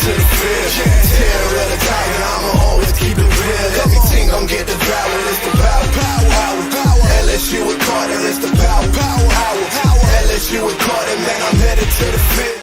to the field. Terror of the tiger, I'ma always keep it real. Everything gon' get devoured, it's the power. LSU with Carter, it's the power. LSU with Carter, man, I'm headed to the field.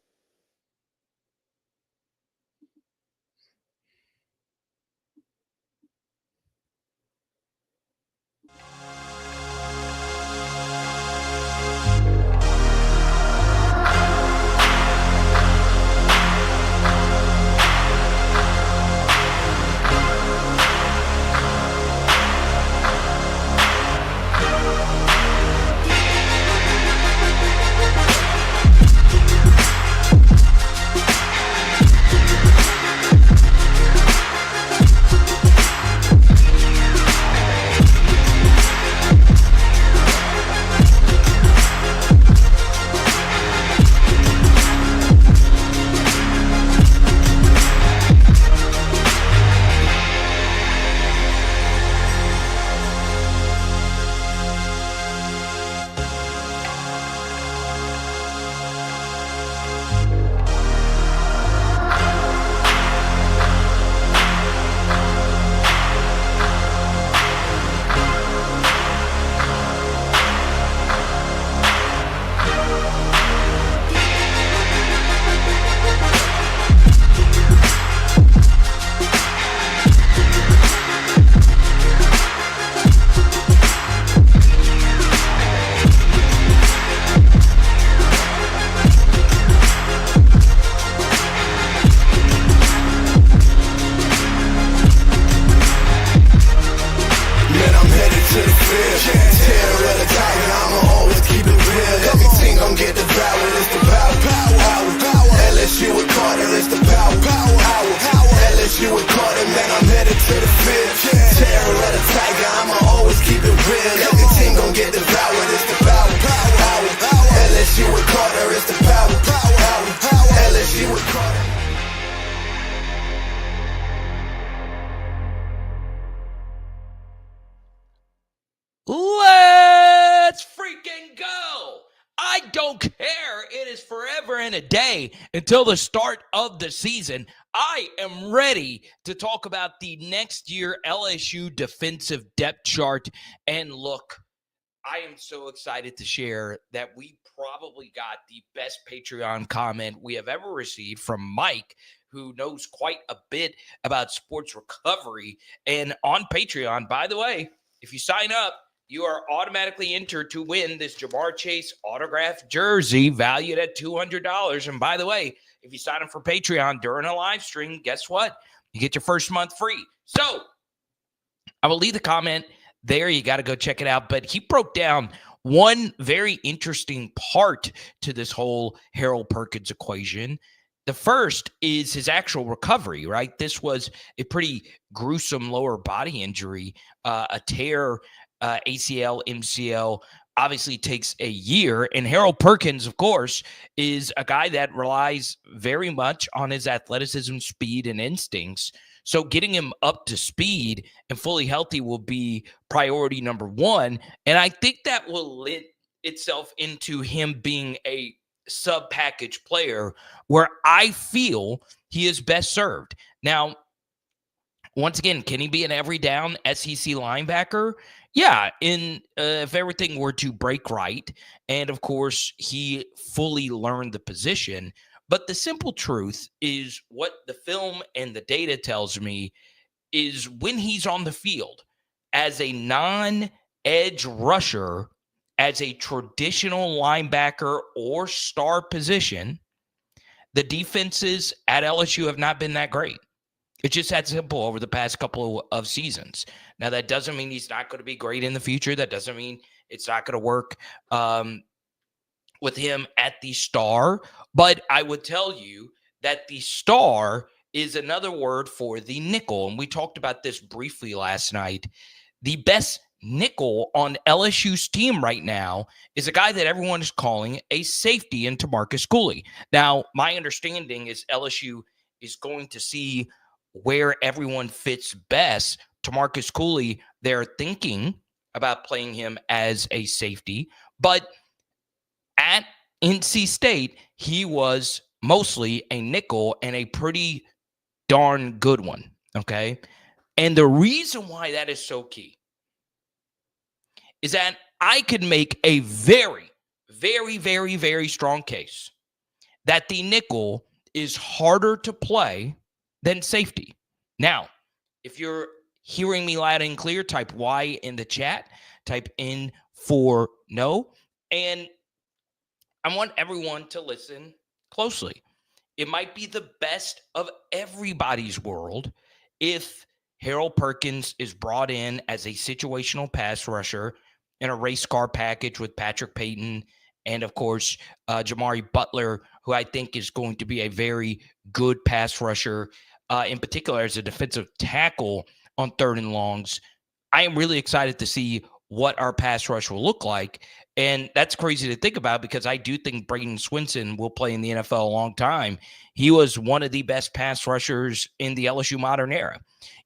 Until the start of the season, I am ready to talk about the next year LSU defensive depth chart. And look, I am so excited to share that we probably got the best Patreon comment we have ever received from Mike, who knows quite a bit about sports recovery. And on Patreon, by the way, if you sign up, you are automatically entered to win this Ja'Marr Chase autographed jersey valued at $200. And by the way, if you sign up for Patreon during a live stream, guess what? You get your first month free. So I will leave the comment there. You got to go check it out. But he broke down one very interesting part to this whole Harold Perkins equation. The first is his actual recovery, right? This was a pretty gruesome lower body injury, a tear, ACL, MCL, obviously takes a year. And Harold Perkins, of course, is a guy that relies very much on his athleticism, speed, and instincts. So getting him up to speed and fully healthy will be priority number one. And I think that will lend itself into him being a sub-package player where I feel he is best served. Now, once again, can he be an every down SEC linebacker? Yeah, if everything were to break right, and of course he fully learned the position. But the simple truth is what the film and the data tells me is when he's on the field as a non-edge rusher, as a traditional linebacker or star position, the defenses at LSU have not been that great. It's just that simple over the past couple of seasons. Now, that doesn't mean he's not going to be great in the future. That doesn't mean it's not going to work with him at the star. But I would tell you that the star is another word for the nickel. And we talked about this briefly last night. The best nickel on LSU's team right now is a guy that everyone is calling a safety in Tamarcus Cooley. Now, my understanding is LSU is going to see where everyone fits best. Tamarcus Cooley, they're thinking about playing him as a safety, but at NC State, he was mostly a nickel and a pretty darn good one, okay? And the reason why that is so key is that I could make a very, very, very, very strong case that the nickel is harder to play than safety. Now, if you're hearing me loud and clear, type Y in the chat, type in for no, and I want everyone to listen closely. It might be the best of everybody's world if Harold Perkins is brought in as a situational pass rusher in a race car package with Patrick Payton and, of course, Jamari Butler, who I think is going to be a very good pass rusher, in particular as a defensive tackle on 3rd and longs. I am really excited to see what our pass rush will look like. And that's crazy to think about because I do think Braden Swinson will play in the NFL a long time. He was one of the best pass rushers in the LSU modern era.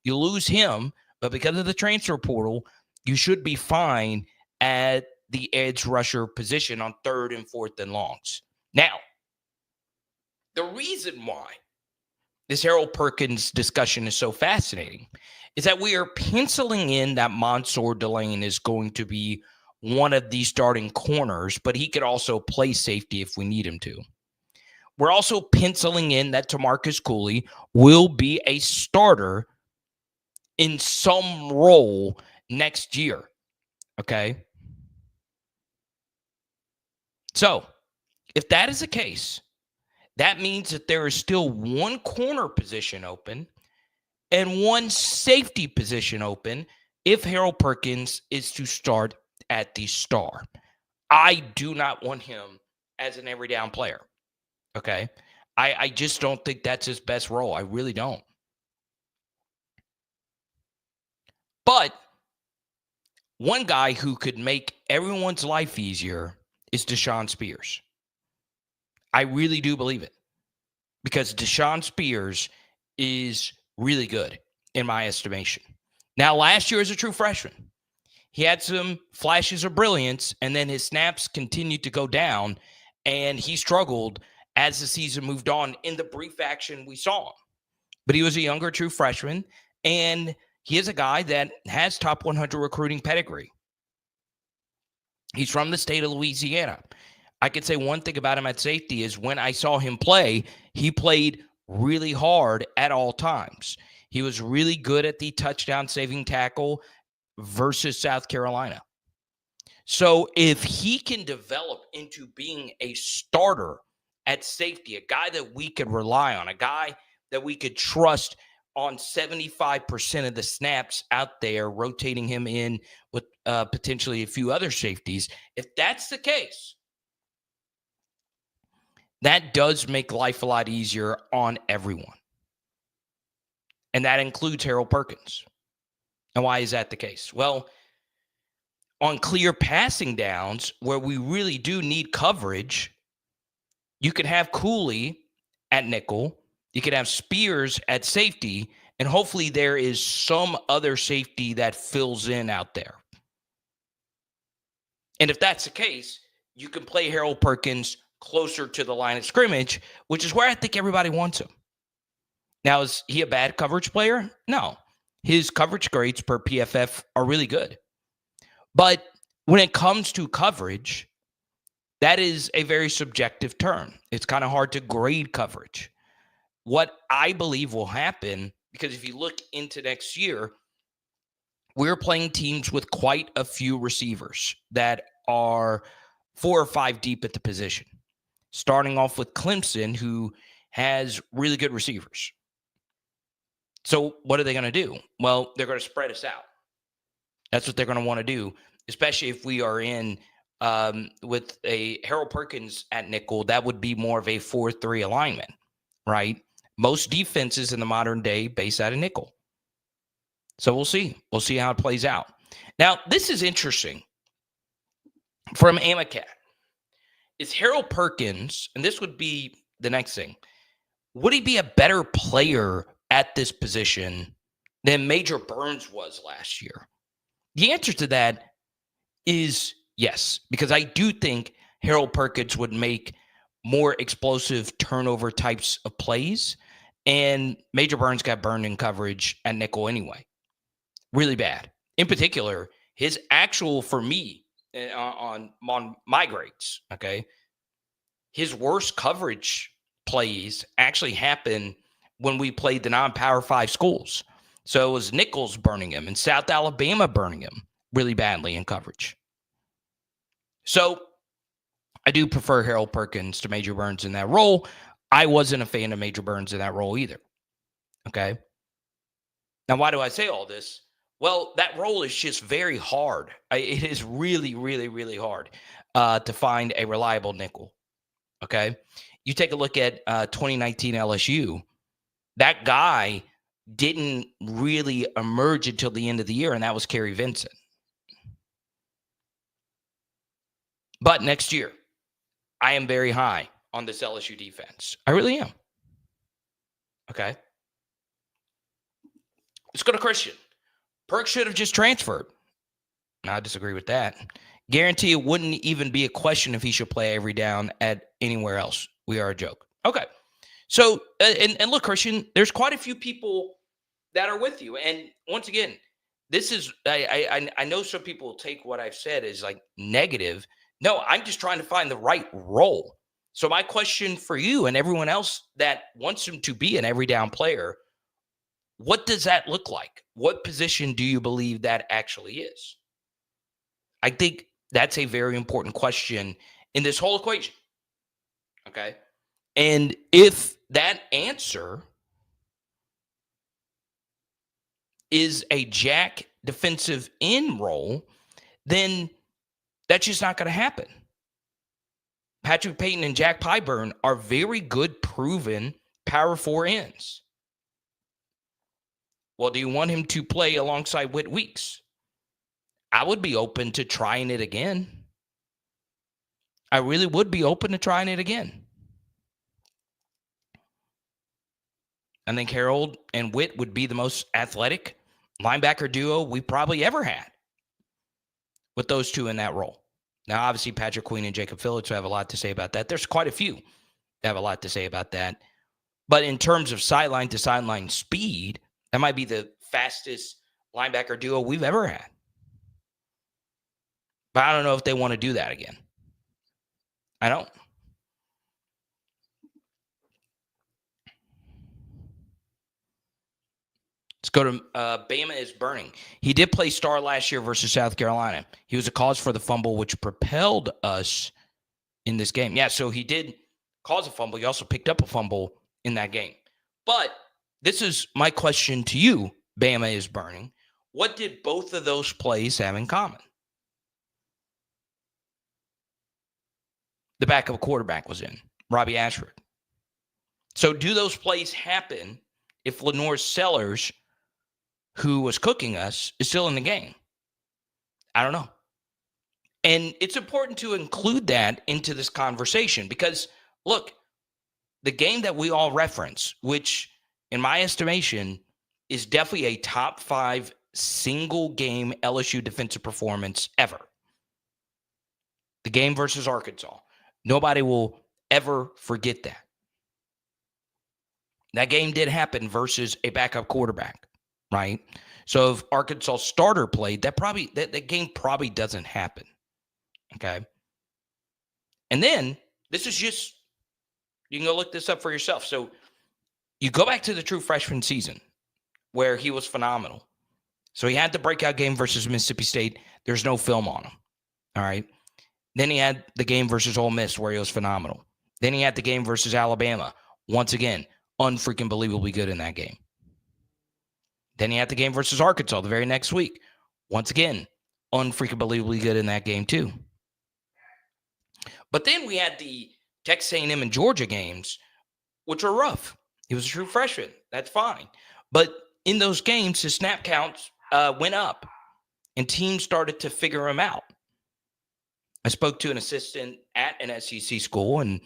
You lose him, but because of the transfer portal, you should be fine at the edge rusher position on 3rd and 4th and longs. Now, the reason why this Harold Perkins discussion is so fascinating is that we are penciling in that Mansour Delane is going to be one of the starting corners, but he could also play safety if we need him to. We're also penciling in that Tamarcus Cooley will be a starter in some role next year, okay? So, if that is the case, that means that there is still one corner position open and one safety position open if Harold Perkins is to start at the star. I do not want him as an every down player, okay? I just don't think that's his best role. I really don't. But one guy who could make everyone's life easier is Deshaun Spears. I really do believe it because Deshaun Spears is really good in my estimation. Now, last year as a true freshman, he had some flashes of brilliance, and then his snaps continued to go down, and he struggled as the season moved on in the brief action we saw him. But he was a younger true freshman, and he is a guy that has top 100 recruiting pedigree. He's from the state of Louisiana. I could say one thing about him at safety is when I saw him play, he played really hard at all times. He was really good at the touchdown saving tackle versus South Carolina. So if he can develop into being a starter at safety, a guy that we could rely on, a guy that we could trust on 75% of the snaps out there, rotating him in with potentially a few other safeties, if that's the case, that does make life a lot easier on everyone. And that includes Harold Perkins. And why is that the case? Well, on clear passing downs where we really do need coverage, you could have Cooley at nickel, you could have Spears at safety, and hopefully there is some other safety that fills in out there. And if that's the case, you can play Harold Perkins closer to the line of scrimmage, which is where I think everybody wants him. Now, is he a bad coverage player? No. His coverage grades per PFF are really good. But when it comes to coverage, that is a very subjective term. It's kind of hard to grade coverage. What I believe will happen, because if you look into next year, we're playing teams with quite a few receivers that are 4 or 5 deep at the position. Starting off with Clemson, who has really good receivers. So what are they going to do? Well, they're going to spread us out. That's what they're going to want to do, especially if we are in with a Harold Perkins at nickel. That would be more of a 4-3 alignment, right? Most defenses in the modern day base out of nickel. So we'll see. We'll see how it plays out. Now, this is interesting. From Amacat, is Harold Perkins, and this would be the next thing, would he be a better player at this position than Major Burns was last year? The answer to that is yes, because I do think Harold Perkins would make more explosive turnover types of plays, And Major Burns got burned in coverage at nickel anyway. Really bad. In particular, his actual, for me, on my grades, okay, his worst coverage plays actually happened when we played the non-Power 5 schools. So it was Nichols burning him and South Alabama burning him really badly in coverage. So I do prefer Harold Perkins to Major Burns in that role. I wasn't a fan of Major Burns in that role either. Okay. Now, why do I say all this? Well, that role is just very hard. It is really, really, really hard to find a reliable nickel. Okay. You take a look at 2019 LSU. That guy didn't really emerge until the end of the year, and that was Kerry Vincent. But next year, I am very high on this LSU defense. I really am. Okay. Let's go to Christian. Perk should have just transferred. No, I disagree with that. Guarantee it wouldn't even be a question if he should play every down at anywhere else. We are a joke. Okay. So, and look, Christian, there's quite a few people that are with you. And once again, this is, I know some people will take what I've said as like negative. No, I'm just trying to find the right role. So my question for you and everyone else that wants him to be an every down player, what does that look like? What position do you believe that actually is? I think that's a very important question in this whole equation. Okay. And if that answer is a jack defensive end role, then that's just not going to happen. Patrick Payton and Jack Pyburn are very good, proven power 4 ends. Well, do you want him to play alongside Whit Weeks? I would be open to trying it again. I really would be open to trying it again. I think Harold and Whit would be the most athletic linebacker duo we probably ever had with those two in that role. Now, obviously, Patrick Queen and Jacob Phillips have a lot to say about that. There's quite a few that have a lot to say about that. But in terms of sideline to sideline speed, that might be the fastest linebacker duo we've ever had. But I don't know if they want to do that again. I don't. Let's go to Bama is burning. He did play star last year versus South Carolina. He was a cause for the fumble, which propelled us in this game. Yeah, so he did cause a fumble. He also picked up a fumble in that game. But this is my question to you, Bama is burning. What did both of those plays have in common? The backup quarterback was in, Robbie Ashford. So do those plays happen if Lenore Sellers, who was cooking us, is still in the game? I don't know. And it's important to include that into this conversation because, look, the game that we all reference, which in my estimation is definitely a top 5 single game LSU defensive performance ever. The game versus Arkansas. Nobody will ever forget that. That game did happen versus a backup quarterback, right? So if Arkansas starter played, that game probably doesn't happen. Okay. And then this is just, you can go look this up for yourself. So you go back to the true freshman season where he was phenomenal. So he had the breakout game versus Mississippi State. There's no film on him. All right. Then he had the game versus Ole Miss where he was phenomenal. Then he had the game versus Alabama. Once again, unfreaking believably good in that game. Then he had the game versus Arkansas the very next week. Once again, unfreaking believably good in that game too. But then we had the Texas A&M and Georgia games, which were rough. He was a true freshman. That's fine. But in those games, his snap counts went up, and teams started to figure him out. I spoke to an assistant at an SEC school, and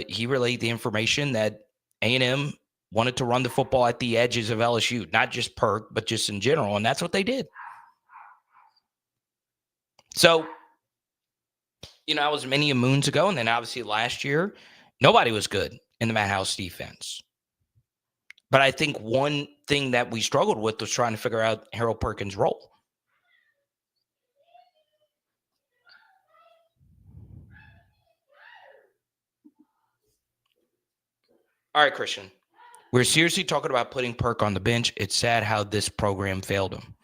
he relayed the information that A&M wanted to run the football at the edges of LSU, not just Perk, but just in general, and that's what they did. So, that was many moons ago, and then obviously last year, nobody was good in the Matt House defense. But I think one thing that we struggled with was trying to figure out Harold Perkins' role. All right, Christian. We're seriously talking about putting Perk on the bench. It's sad how this program failed him.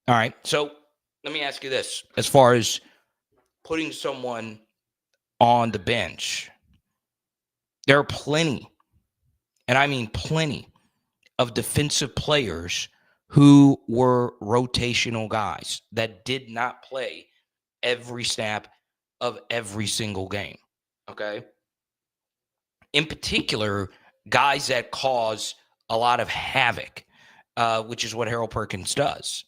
All right. So let me ask you this. As far as putting someone on the bench, there are plenty, and I mean plenty, of defensive players who were rotational guys that did not play every snap of every single game. Okay. In particular, guys that cause a lot of havoc, which is what Harold Perkins does.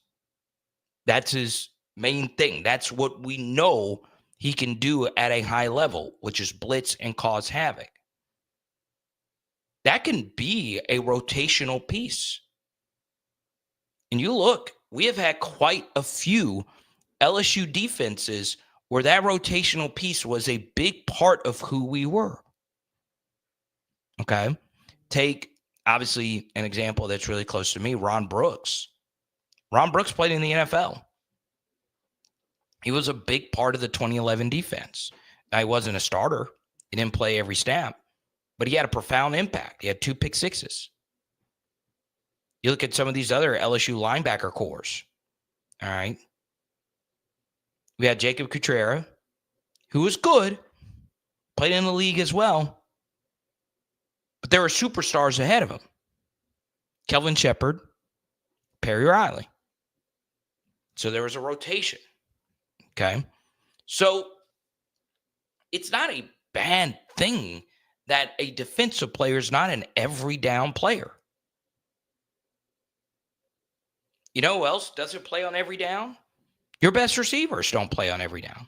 That's his main thing. That's what we know he can do at a high level, which is blitz and cause havoc. That can be a rotational piece. And you look, we have had quite a few LSU defenses where that rotational piece was a big part of who we were. Okay. Take, obviously, an example that's really close to me, Ron Brooks. Ron Brooks played in the NFL. He was a big part of the 2011 defense. Now, he wasn't a starter. He didn't play every snap, but he had a profound impact. He had 2 pick sixes. You look at some of these other LSU linebacker cores. All right. We had Jacob Cutrera, who was good, played in the league as well, but there were superstars ahead of him. Kelvin Shepard, Perry Riley. So there was a rotation. Okay. So it's not a bad thing that a defensive player is not an every down player. You know who else doesn't play on every down? Your best receivers don't play on every down.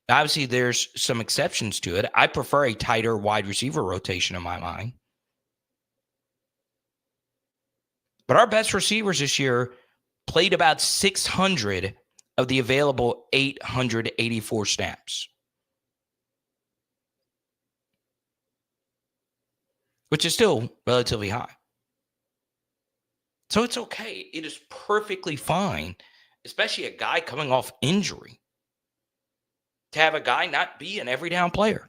Obviously, there's some exceptions to it. I prefer a tighter wide receiver rotation in my mind. But our best receivers this year played about 600 of the available 884 snaps, which is still relatively high. So it's okay. It is perfectly fine, especially a guy coming off injury, to have a guy not be an every down player.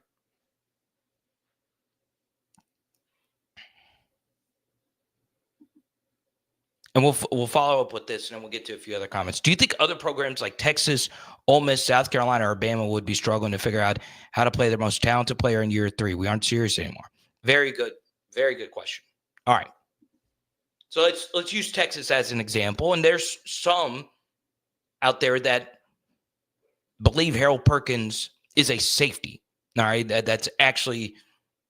And we'll follow up with this, and then we'll get to a few other comments. Do you think other programs like Texas, Ole Miss, South Carolina, or Alabama would be struggling to figure out how to play their most talented player in year 3? We aren't serious anymore. Very good question. All right. So let's use Texas as an example, and there's some out there that believe Harold Perkins is a safety. All right, that's actually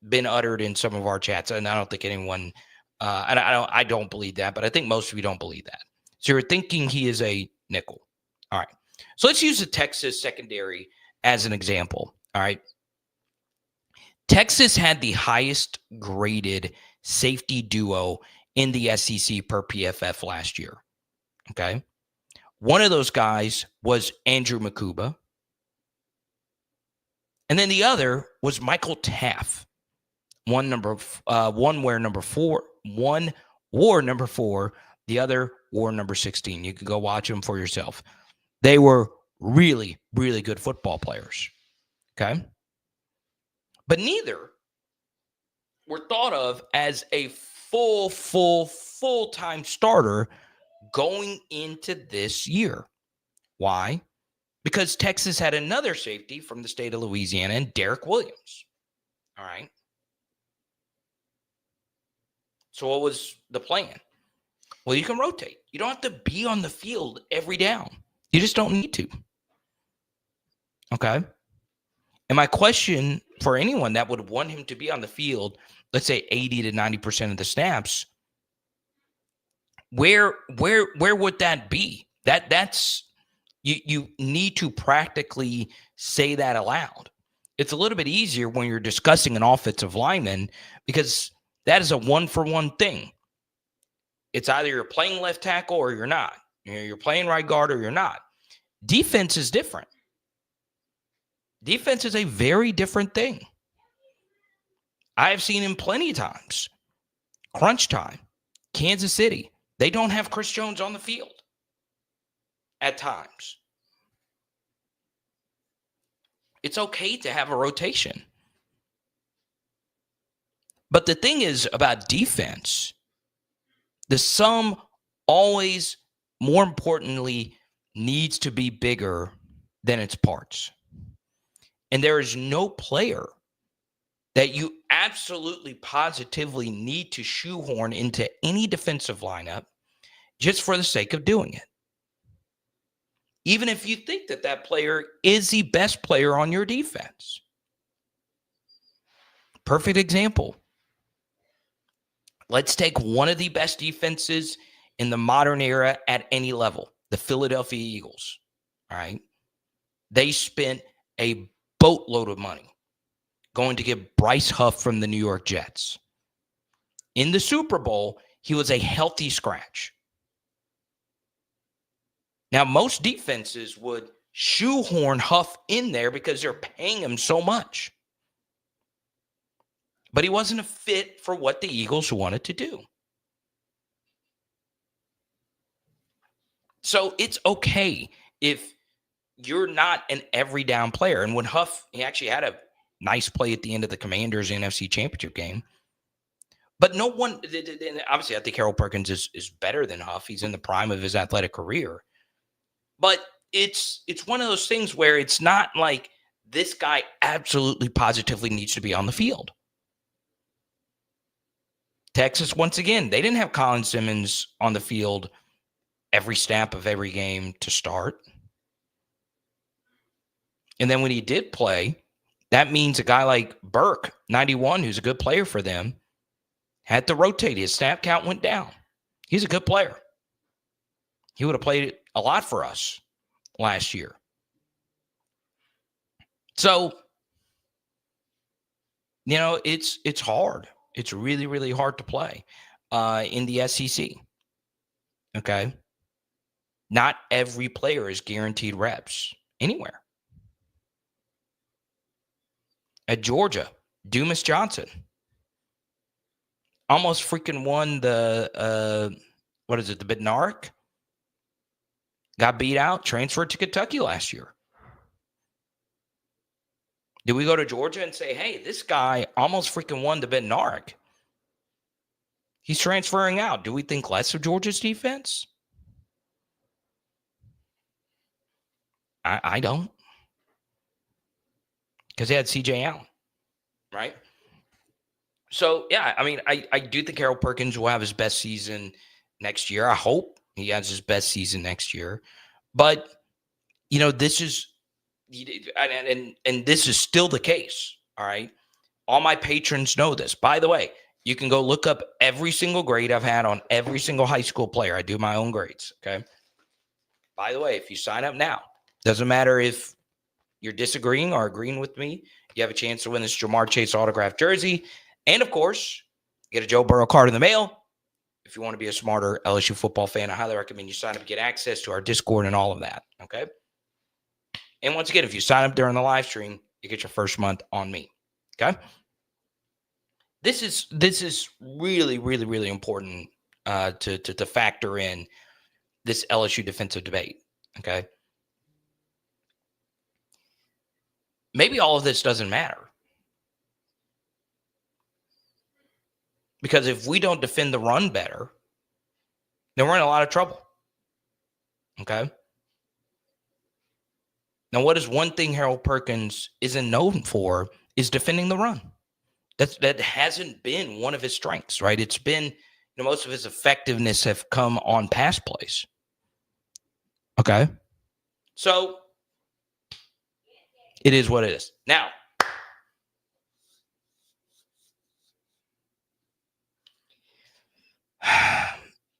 been uttered in some of our chats, and I don't think anyone. I don't believe that, but I think most of you don't believe that. So you're thinking he is a nickel. All right. So let's use the Texas secondary as an example. All right. Texas had the highest graded safety duo in the SEC per PFF last year. Okay. One of those guys was Andrew Makuba. And then the other was Michael Taff. One wore number 4, the other wore number 16. You can go watch them for yourself. They were really, really good football players. Okay. But neither were thought of as a full-time starter going into this year. Why? Because Texas had another safety from the state of Louisiana, and Derek Williams. All right. So what was the plan? Well, you can rotate. You don't have to be on the field every down. You just don't need to. Okay. And my question for anyone that would want him to be on the field, let's say 80 to 90% of the snaps, where would that be? That's you need to practically say that aloud. It's a little bit easier when you're discussing an offensive lineman because that is a 1-for-1 thing. It's either you're playing left tackle or you're not. You're playing right guard or you're not. Defense is different. Defense is a very different thing. I have seen him plenty of times. Crunch time, Kansas City, they don't have Chris Jones on the field at times. It's okay to have a rotation. But the thing is about defense, the sum always, more importantly, needs to be bigger than its parts. And there is no player that you absolutely positively need to shoehorn into any defensive lineup just for the sake of doing it. Even if you think that that player is the best player on your defense. Perfect example. Let's take one of the best defenses in the modern era at any level, the Philadelphia Eagles. All right. They spent a boatload of money going to get Bryce Huff from the New York Jets. In the Super Bowl, he was a healthy scratch. Now, most defenses would shoehorn Huff in there because they're paying him so much. But he wasn't a fit for what the Eagles wanted to do. So it's okay if you're not an every down player. And when Huff, he actually had a nice play at the end of the Commanders NFC Championship game. But no one, obviously I think Harold Perkins is better than Huff. He's in the prime of his athletic career. But it's one of those things where it's not like this guy absolutely positively needs to be on the field. Texas, once again, they didn't have Colin Simmons on the field every snap of every game to start. And then when he did play, that means a guy like Burke, 91, who's a good player for them, had to rotate. His snap count went down. He's a good player. He would have played a lot for us last year. So, you know, it's hard. It's really, really hard to play in the SEC. Okay? Not every player is guaranteed reps anywhere. At Georgia, Dumas Johnson almost freaking won the, the Bednarik? Got beat out, transferred to Kentucky last year. Do we go to Georgia and say, hey, this guy almost freaking won the Bednarik? He's transferring out. Do we think less of Georgia's defense? I don't. Because they had C.J. Allen, right? So, yeah, I mean, I do think Harold Perkins will have his best season next year. I hope he has his best season next year. But, you know, this is and this is still the case, all right? All my patrons know this. By the way, you can go look up every single grade I've had on every single high school player. I do my own grades, okay? By the way, if you sign up now, doesn't matter if you're disagreeing or agreeing with me, you have a chance to win this Jamar Chase autographed jersey. And, of course, get a Joe Burrow card in the mail. If you want to be a smarter LSU football fan, I highly recommend you sign up to get access to our Discord and all of that, okay? And once again, if you sign up during the live stream, you get your first month on me, okay? This is really, really, really important to factor in this LSU defensive debate, okay? Maybe all of this doesn't matter. Because if we don't defend the run better, then we're in a lot of trouble. Okay? Now, what is one thing Harold Perkins isn't known for is defending the run. That hasn't been one of his strengths, right? It's been, most of his effectiveness have come on pass plays. Okay? So, it is what it is. Now,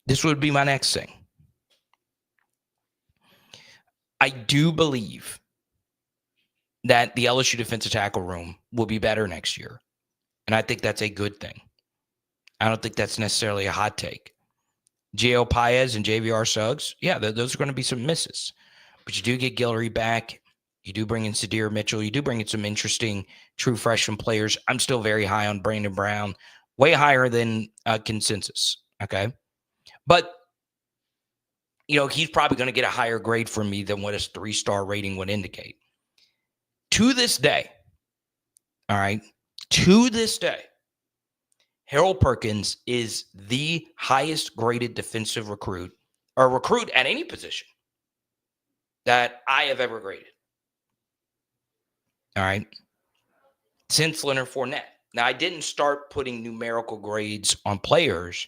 this would be my next thing. I do believe that the LSU defensive tackle room will be better next year. And I think that's a good thing. I don't think that's necessarily a hot take. J.O. Paez and JVR Suggs, yeah, those are going to be some misses. But you do get Guillory back. You do bring in Sadir Mitchell. You do bring in some interesting true freshman players. I'm still very high on Brandon Brown, way higher than consensus. Okay. But, he's probably going to get a higher grade from me than what his 3-star rating would indicate. To this day, all right, to this day, Harold Perkins is the highest graded defensive recruit or recruit at any position that I have ever graded. All right. Since Leonard Fournette. Now, I didn't start putting numerical grades on players.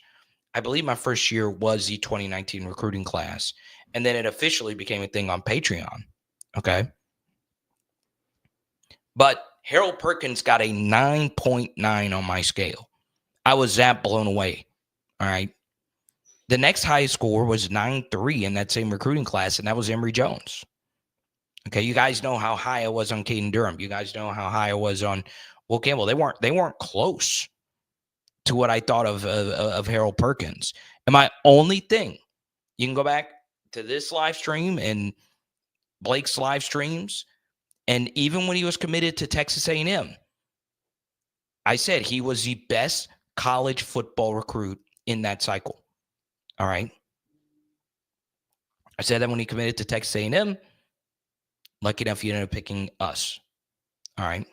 I believe my first year was the 2019 recruiting class. And then it officially became a thing on Patreon. Okay. But Harold Perkins got a 9.9 on my scale. I was that blown away. All right. The next highest score was 9.3 in that same recruiting class, and that was Emory Jones. Okay, you guys know how high I was on Caden Durham. You guys know how high I was on Will Campbell. They weren't close to what I thought of Harold Perkins. And my only thing, you can go back to this live stream and Blake's live streams, and even when he was committed to Texas A&M, I said he was the best college football recruit in that cycle. All right. I said that when he committed to Texas A&M. Lucky enough, he ended up picking us. All right.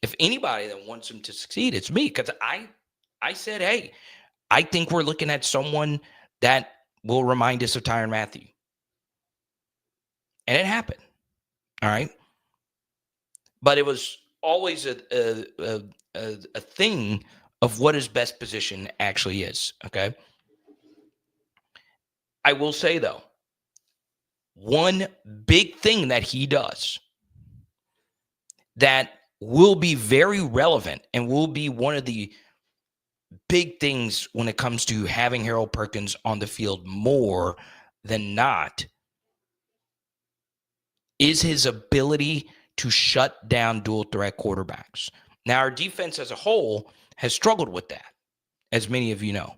If anybody that wants him to succeed, it's me, because I said, hey, I think we're looking at someone that will remind us of Tyrann Mathieu. And it happened. All right. But it was always a thing of what his best position actually is. Okay. I will say, though, one big thing that he does that will be very relevant and will be one of the big things when it comes to having Harold Perkins on the field more than not is his ability to shut down dual threat quarterbacks. Now, our defense as a whole has struggled with that, as many of you know.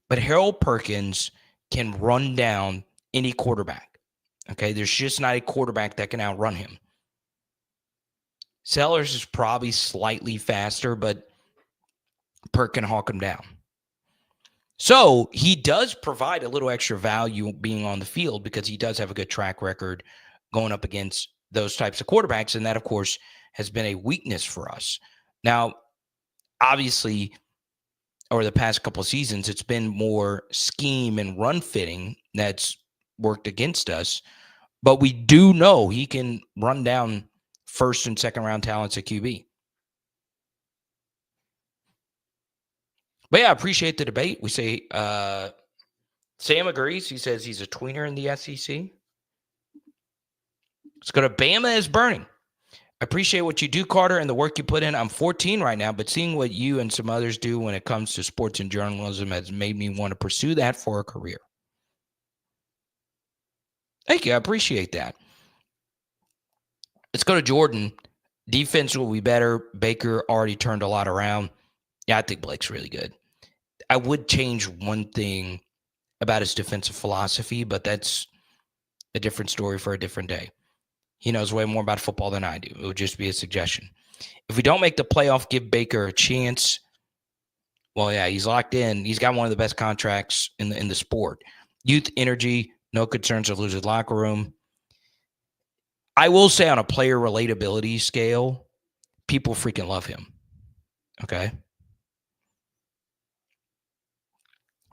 But Harold Perkins can run down any quarterback. Okay, there's just not a quarterback that can outrun him. Sellers is probably slightly faster, but Perk can hawk him down. So he does provide a little extra value being on the field because he does have a good track record going up against those types of quarterbacks. And that, of course, has been a weakness for us. Now, obviously, over the past couple of seasons, it's been more scheme and run fitting that's worked against us. But we do know he can run down first and second round talents at QB. But yeah, I appreciate the debate. We say Sam agrees. He says he's a tweener in the SEC. Let's go to Bama is burning. I appreciate what you do, Carter, and the work you put in. I'm 14 right now, but seeing what you and some others do when it comes to sports and journalism has made me want to pursue that for a career. Thank you. I appreciate that. Let's go to Jordan. Defense will be better. Baker already turned a lot around. Yeah, I think Blake's really good. I would change one thing about his defensive philosophy, but that's a different story for a different day. He knows way more about football than I do. It would just be a suggestion. If we don't make the playoff, give Baker a chance. Well, yeah, he's locked in. He's got one of the best contracts in the sport. Youth, energy, no concerns of losing locker room. I will say on a player relatability scale, people freaking love him. Okay.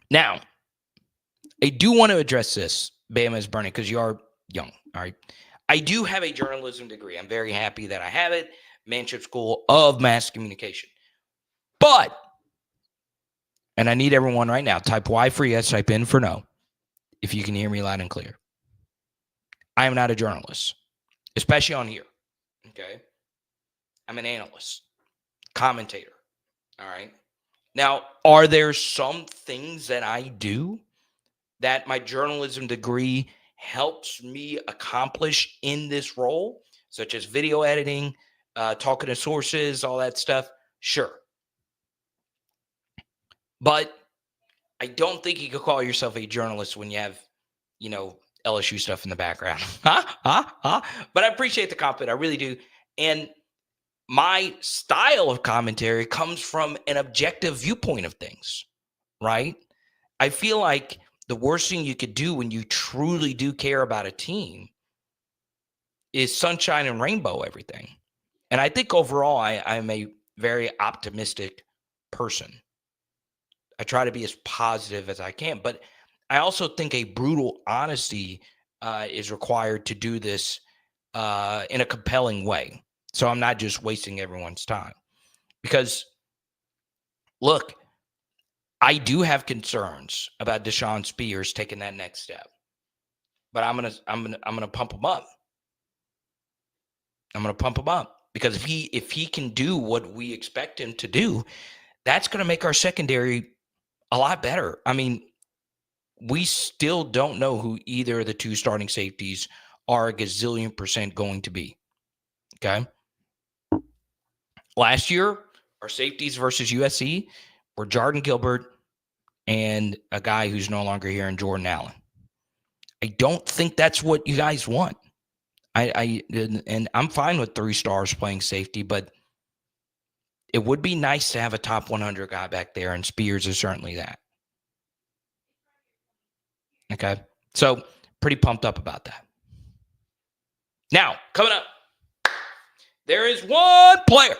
Now, I do want to address this. Bama is burning because you are young. All right. I do have a journalism degree. I'm very happy that I have it. Manship School of Mass Communication. But, and I need everyone right now, type Y for yes, type N for no, if you can hear me loud and clear. I am not a journalist, especially on here. Okay. I'm an analyst, commentator. All right. Now, are there some things that I do that my journalism degree helps me accomplish in this role, such as video editing, talking to sources, all that stuff? Sure. But I don't think you could call yourself a journalist when you have, LSU stuff in the background. But I appreciate the compliment. I really do. And my style of commentary comes from an objective viewpoint of things, right? I feel like the worst thing you could do when you truly do care about a team is sunshine and rainbow everything. And I think overall, I'm a very optimistic person. I try to be as positive as I can, but I also think a brutal honesty is required to do this in a compelling way. So I'm not just wasting everyone's time. Because, look, I do have concerns about Deshaun Spears taking that next step, but I'm gonna pump him up. I'm gonna pump him up because if he can do what we expect him to do, that's gonna make our secondary a lot better. I mean, we still don't know who either of the two starting safeties are a gazillion percent going to be. Okay. Last year, our safeties versus USC were Jordan Gilbert and a guy who's no longer here in Jordan Allen. I don't think that's what you guys want. And I'm fine with 3 stars playing safety, but it would be nice to have a top 100 guy back there, and Spears is certainly that. Okay, so pretty pumped up about that. Now, coming up, there is one player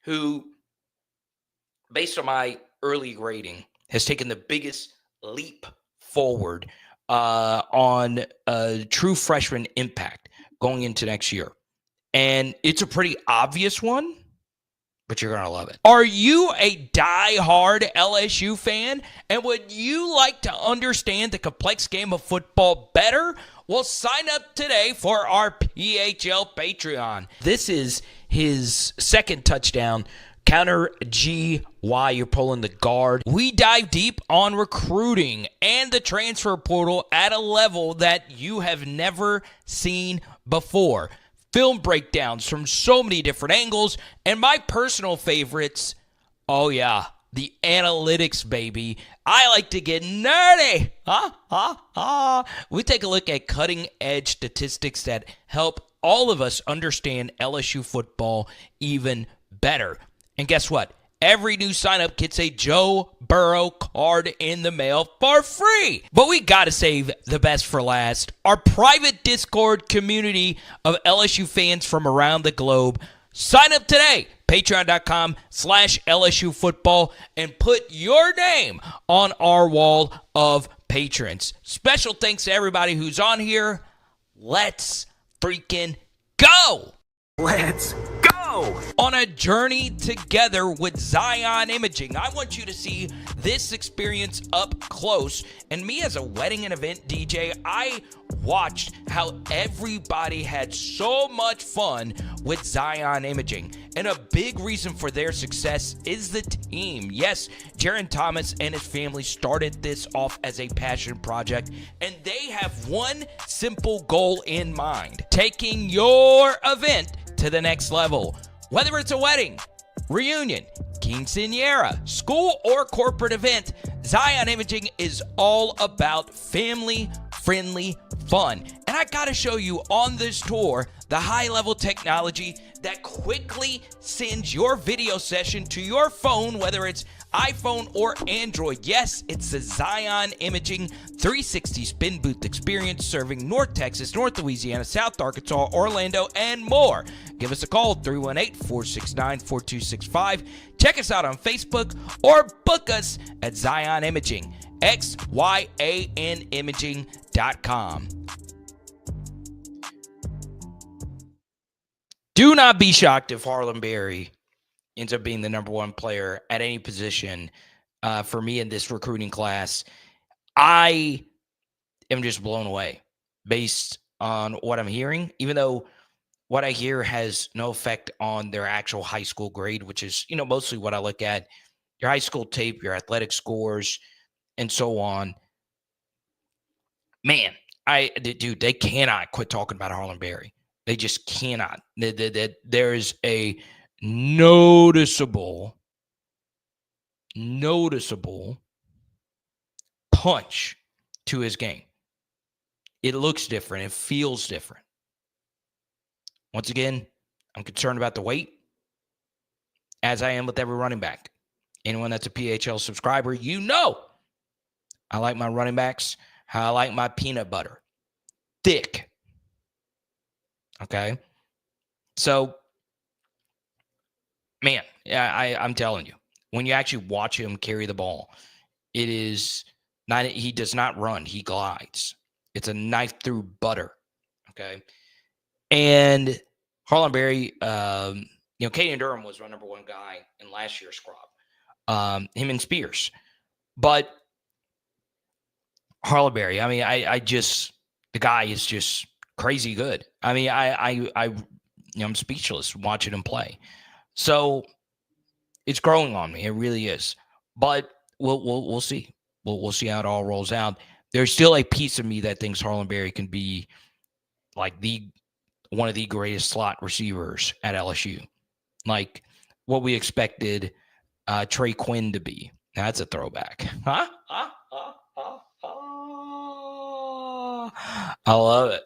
who, based on my early grading, has taken the biggest leap forward on a true freshman impact going into next year. And it's a pretty obvious one, but you're going to love it. Are you a die-hard LSU fan? And would you like to understand the complex game of football better? Well, sign up today for our PHL Patreon. This is his second touchdown. Counter G while you're pulling the guard. We dive deep on recruiting and the transfer portal at a level that you have never seen before. Film breakdowns from so many different angles, and my personal favorites, oh yeah, the analytics, baby. I like to get nerdy. We take a look at cutting-edge statistics that help all of us understand LSU football even better. And guess what? Every new sign-up gets a Joe Burrow card in the mail for free. But we got to save the best for last. Our private Discord community of LSU fans from around the globe. Sign up today. Patreon.com/LSU Football and put your name on our wall of patrons. Special thanks to everybody who's on here. Let's freaking go. Let's go! On a journey together with Zion Imaging. I want you to see this experience up close. And me as a wedding and event DJ, I watched how everybody had so much fun with Zion Imaging. And a big reason for their success is the team. Yes, Jaron Thomas and his family started this off as a passion project, and they have one simple goal in mind: taking your event to the next level. Whether it's a wedding, reunion, quinceañera, school, or corporate event, Zion Imaging is all about family-friendly fun. And I gotta show you on this tour the high-level technology that quickly sends your video session to your phone, whether it's iPhone or Android. Yes, it's the Zion Imaging 360 spin booth experience, serving North Texas, North Louisiana, South Arkansas, Orlando, and more. Give us a call, 318-469-4265. Check us out on Facebook or book us at Zion Imaging, XYANimaging.com. Do not be shocked if Harlem Berry ends up being the number one player at any position for me in this recruiting class. I am just blown away based on what I'm hearing, even though what I hear has no effect on their actual high school grade, which is, mostly what I look at: your high school tape, your athletic scores, and so on. Man, dude, they cannot quit talking about Harlem Berry. They just cannot. There is a noticeable punch to his game. It looks different. It feels different. Once again, I'm concerned about the weight, as I am with every running back. Anyone that's a PHL subscriber, you know I like my running backs how I like my peanut butter. Thick. Okay? So, man, I'm telling you, when you actually watch him carry the ball, it is not, he does not run, he glides. It's a knife through butter. Okay. And Harlem Berry, Kaden Durham was my number one guy in last year's squad. Him and Spears. But Harlem Berry, I mean, the guy is just crazy good. I mean, I'm speechless watching him play. So it's growing on me. It really is. But we'll see. We'll see how it all rolls out. There's still a piece of me that thinks Harlem Berry can be like one of the greatest slot receivers at LSU. Like what we expected Trey Quinn to be. That's a throwback. Huh? I love it.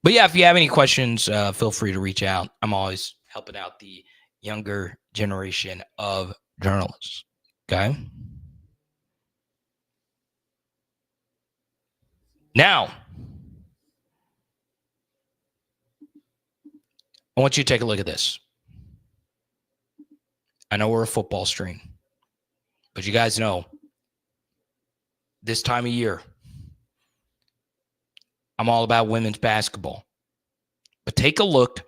But yeah, if you have any questions, feel free to reach out. I'm always helping out the younger generation of journalists. Okay? Now, I want you to take a look at this. I know we're a football stream, but you guys know this time of year, I'm all about women's basketball. But take a look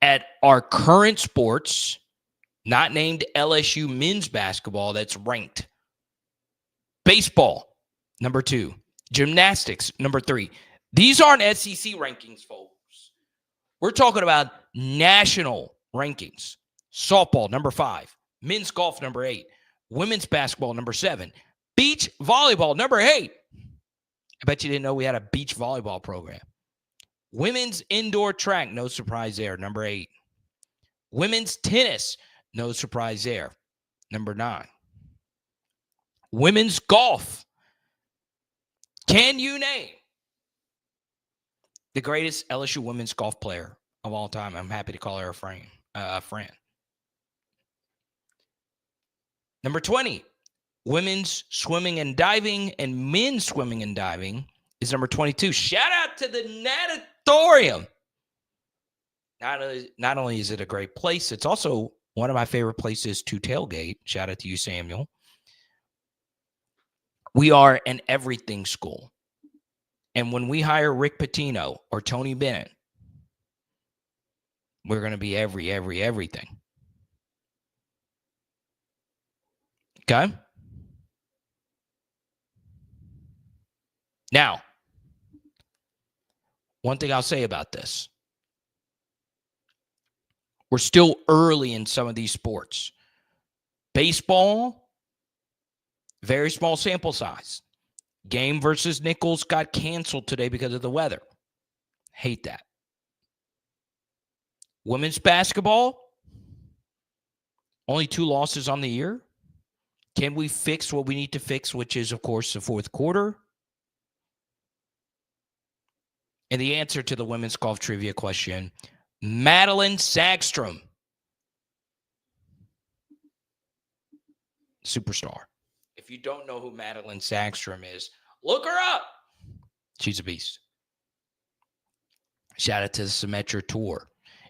at our current sports, not named LSU men's basketball, that's ranked. Baseball, number 2. Gymnastics, number 3. These aren't SEC rankings, folks. We're talking about national rankings. Softball, number 5. Men's golf, number 8. Women's basketball, number 7. Beach volleyball, number 8. I bet you didn't know we had a beach volleyball program. Women's indoor track, no surprise there, number 8. Women's tennis, no surprise there, number 9. Women's golf. Can you name the greatest LSU women's golf player of all time? I'm happy to call her a friend. Number 20, women's swimming and diving, and men's swimming and diving is number 22. Shout out to the natatorium. Not only is it a great place, it's also one of my favorite places to tailgate. Shout out to you, Samuel. We are an everything school. And when we hire Rick Pitino or Tony Bennett, we're going to be everything. Okay? Now, one thing I'll say about this. We're still early in some of these sports. Baseball, very small sample size. Game versus Nichols got canceled today because of the weather. Hate that. Women's basketball, only 2 losses on the year. Can we fix what we need to fix, which is, of course, the fourth quarter? And the answer to the women's golf trivia question, Madeline Sagstrom. Superstar. If you don't know who Madeline Sagstrom is, look her up. She's a beast. Shout out to the Symetra Tour.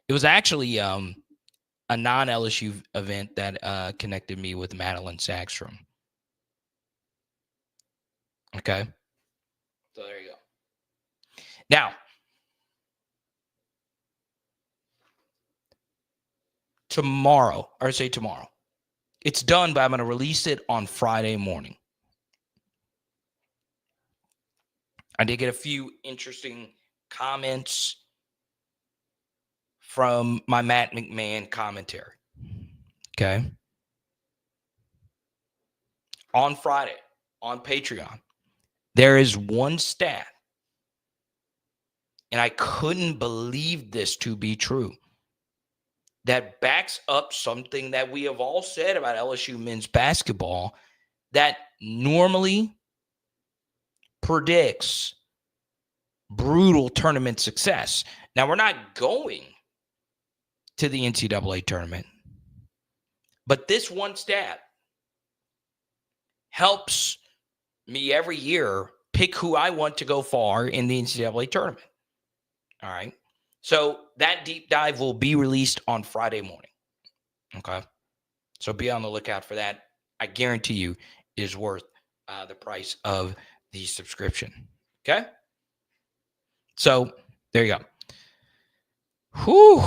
It was actually a non-LSU event that connected me with Madeline Sagstrom. Okay. So there you go. Now, tomorrow, it's done, but I'm going to release it on Friday morning. I did get a few interesting comments from my Matt McMahon commentary. Okay. On Friday, on Patreon, there is one stat, and I couldn't believe this to be true, that backs up something that we have all said about LSU men's basketball that normally predicts brutal tournament success. Now, we're not going to the NCAA tournament, but this one stat helps me every year pick who I want to go far in the NCAA tournament. All right. So that deep dive will be released on Friday morning. Okay. So be on the lookout for that. I guarantee you it is worth the price of the subscription. Okay. So there you go. Whew.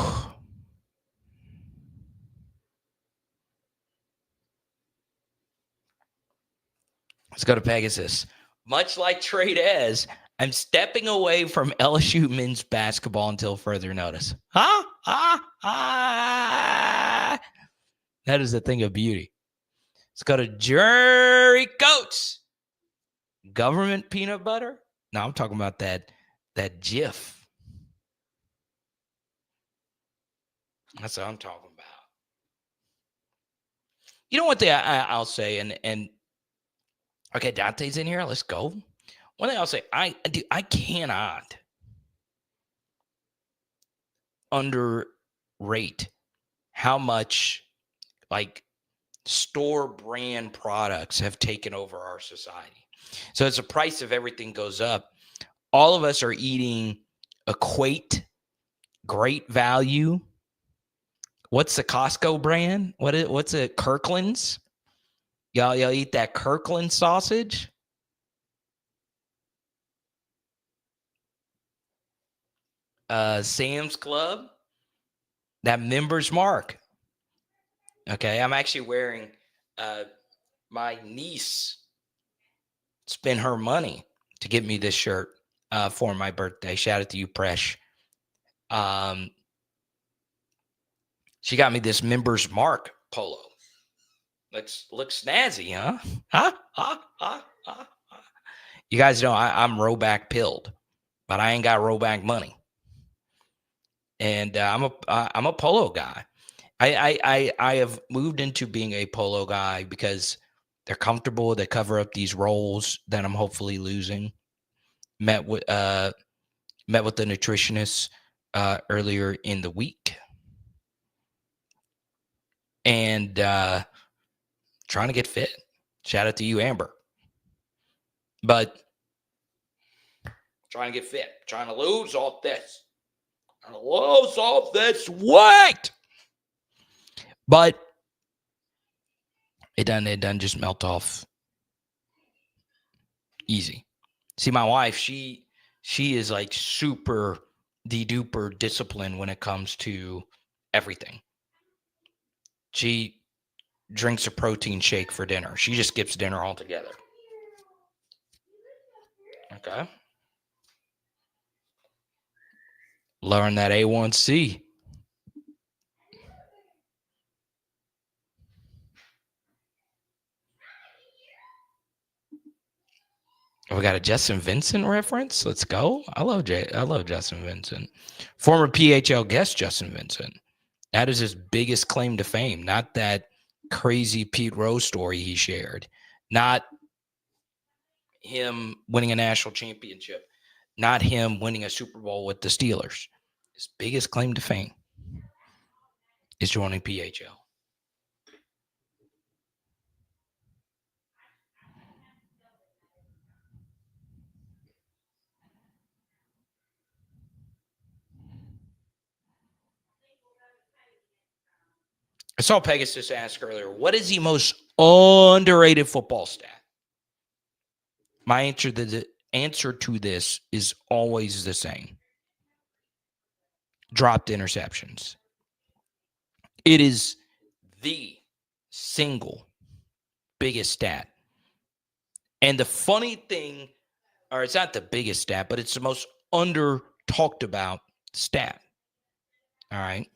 Let's go to Pegasus. Much like Trey Dez, I'm stepping away from LSU men's basketball until further notice. That is a thing of beauty. Let's go to Jerry Coates. Government peanut butter? No, I'm talking about that Jif. That's what I'm talking about. You know what I'll say, and okay, Dante's in here. Let's go. One thing I'll say, I cannot underrate how much like store brand products have taken over our society. So as the price of everything goes up, all of us are eating Equate, Great Value. What's the Costco brand? What's it? Kirkland's? Y'all eat that Kirkland sausage? Sam's Club, that Member's Mark. Okay, I'm actually wearing my niece spent her money to get me this shirt for my birthday. Shout out to you, Presh. She got me this Member's Mark polo. Looks snazzy, huh? You guys know I'm Roback pilled, but I ain't got Roback money. And I'm a polo guy. I have moved into being a polo guy because they're comfortable. They cover up these rolls that I'm hopefully losing. Met with the nutritionist earlier in the week, and trying to get fit. Shout out to you, Amber. But trying to get fit, trying to lose all this. Lose all this weight. But it doesn't just melt off easy. See, my wife, she is like super de-duper disciplined when it comes to everything. She drinks a protein shake for dinner. She just skips dinner altogether. Okay. Learn that A1C. We got a Justin Vincent reference. Let's go. I love Justin Vincent. Former PHL guest Justin Vincent. That is his biggest claim to fame. Not that crazy Pete Rose story he shared. Not him winning a national championship. Not him winning a Super Bowl with the Steelers. His biggest claim to fame is joining PHL. I saw Pegasus ask earlier, what is the most underrated football stat? My answer to this is always the same. Dropped interceptions. It is the single biggest stat. And the funny thing, or it's not the biggest stat, but it's the most under talked about stat. All right.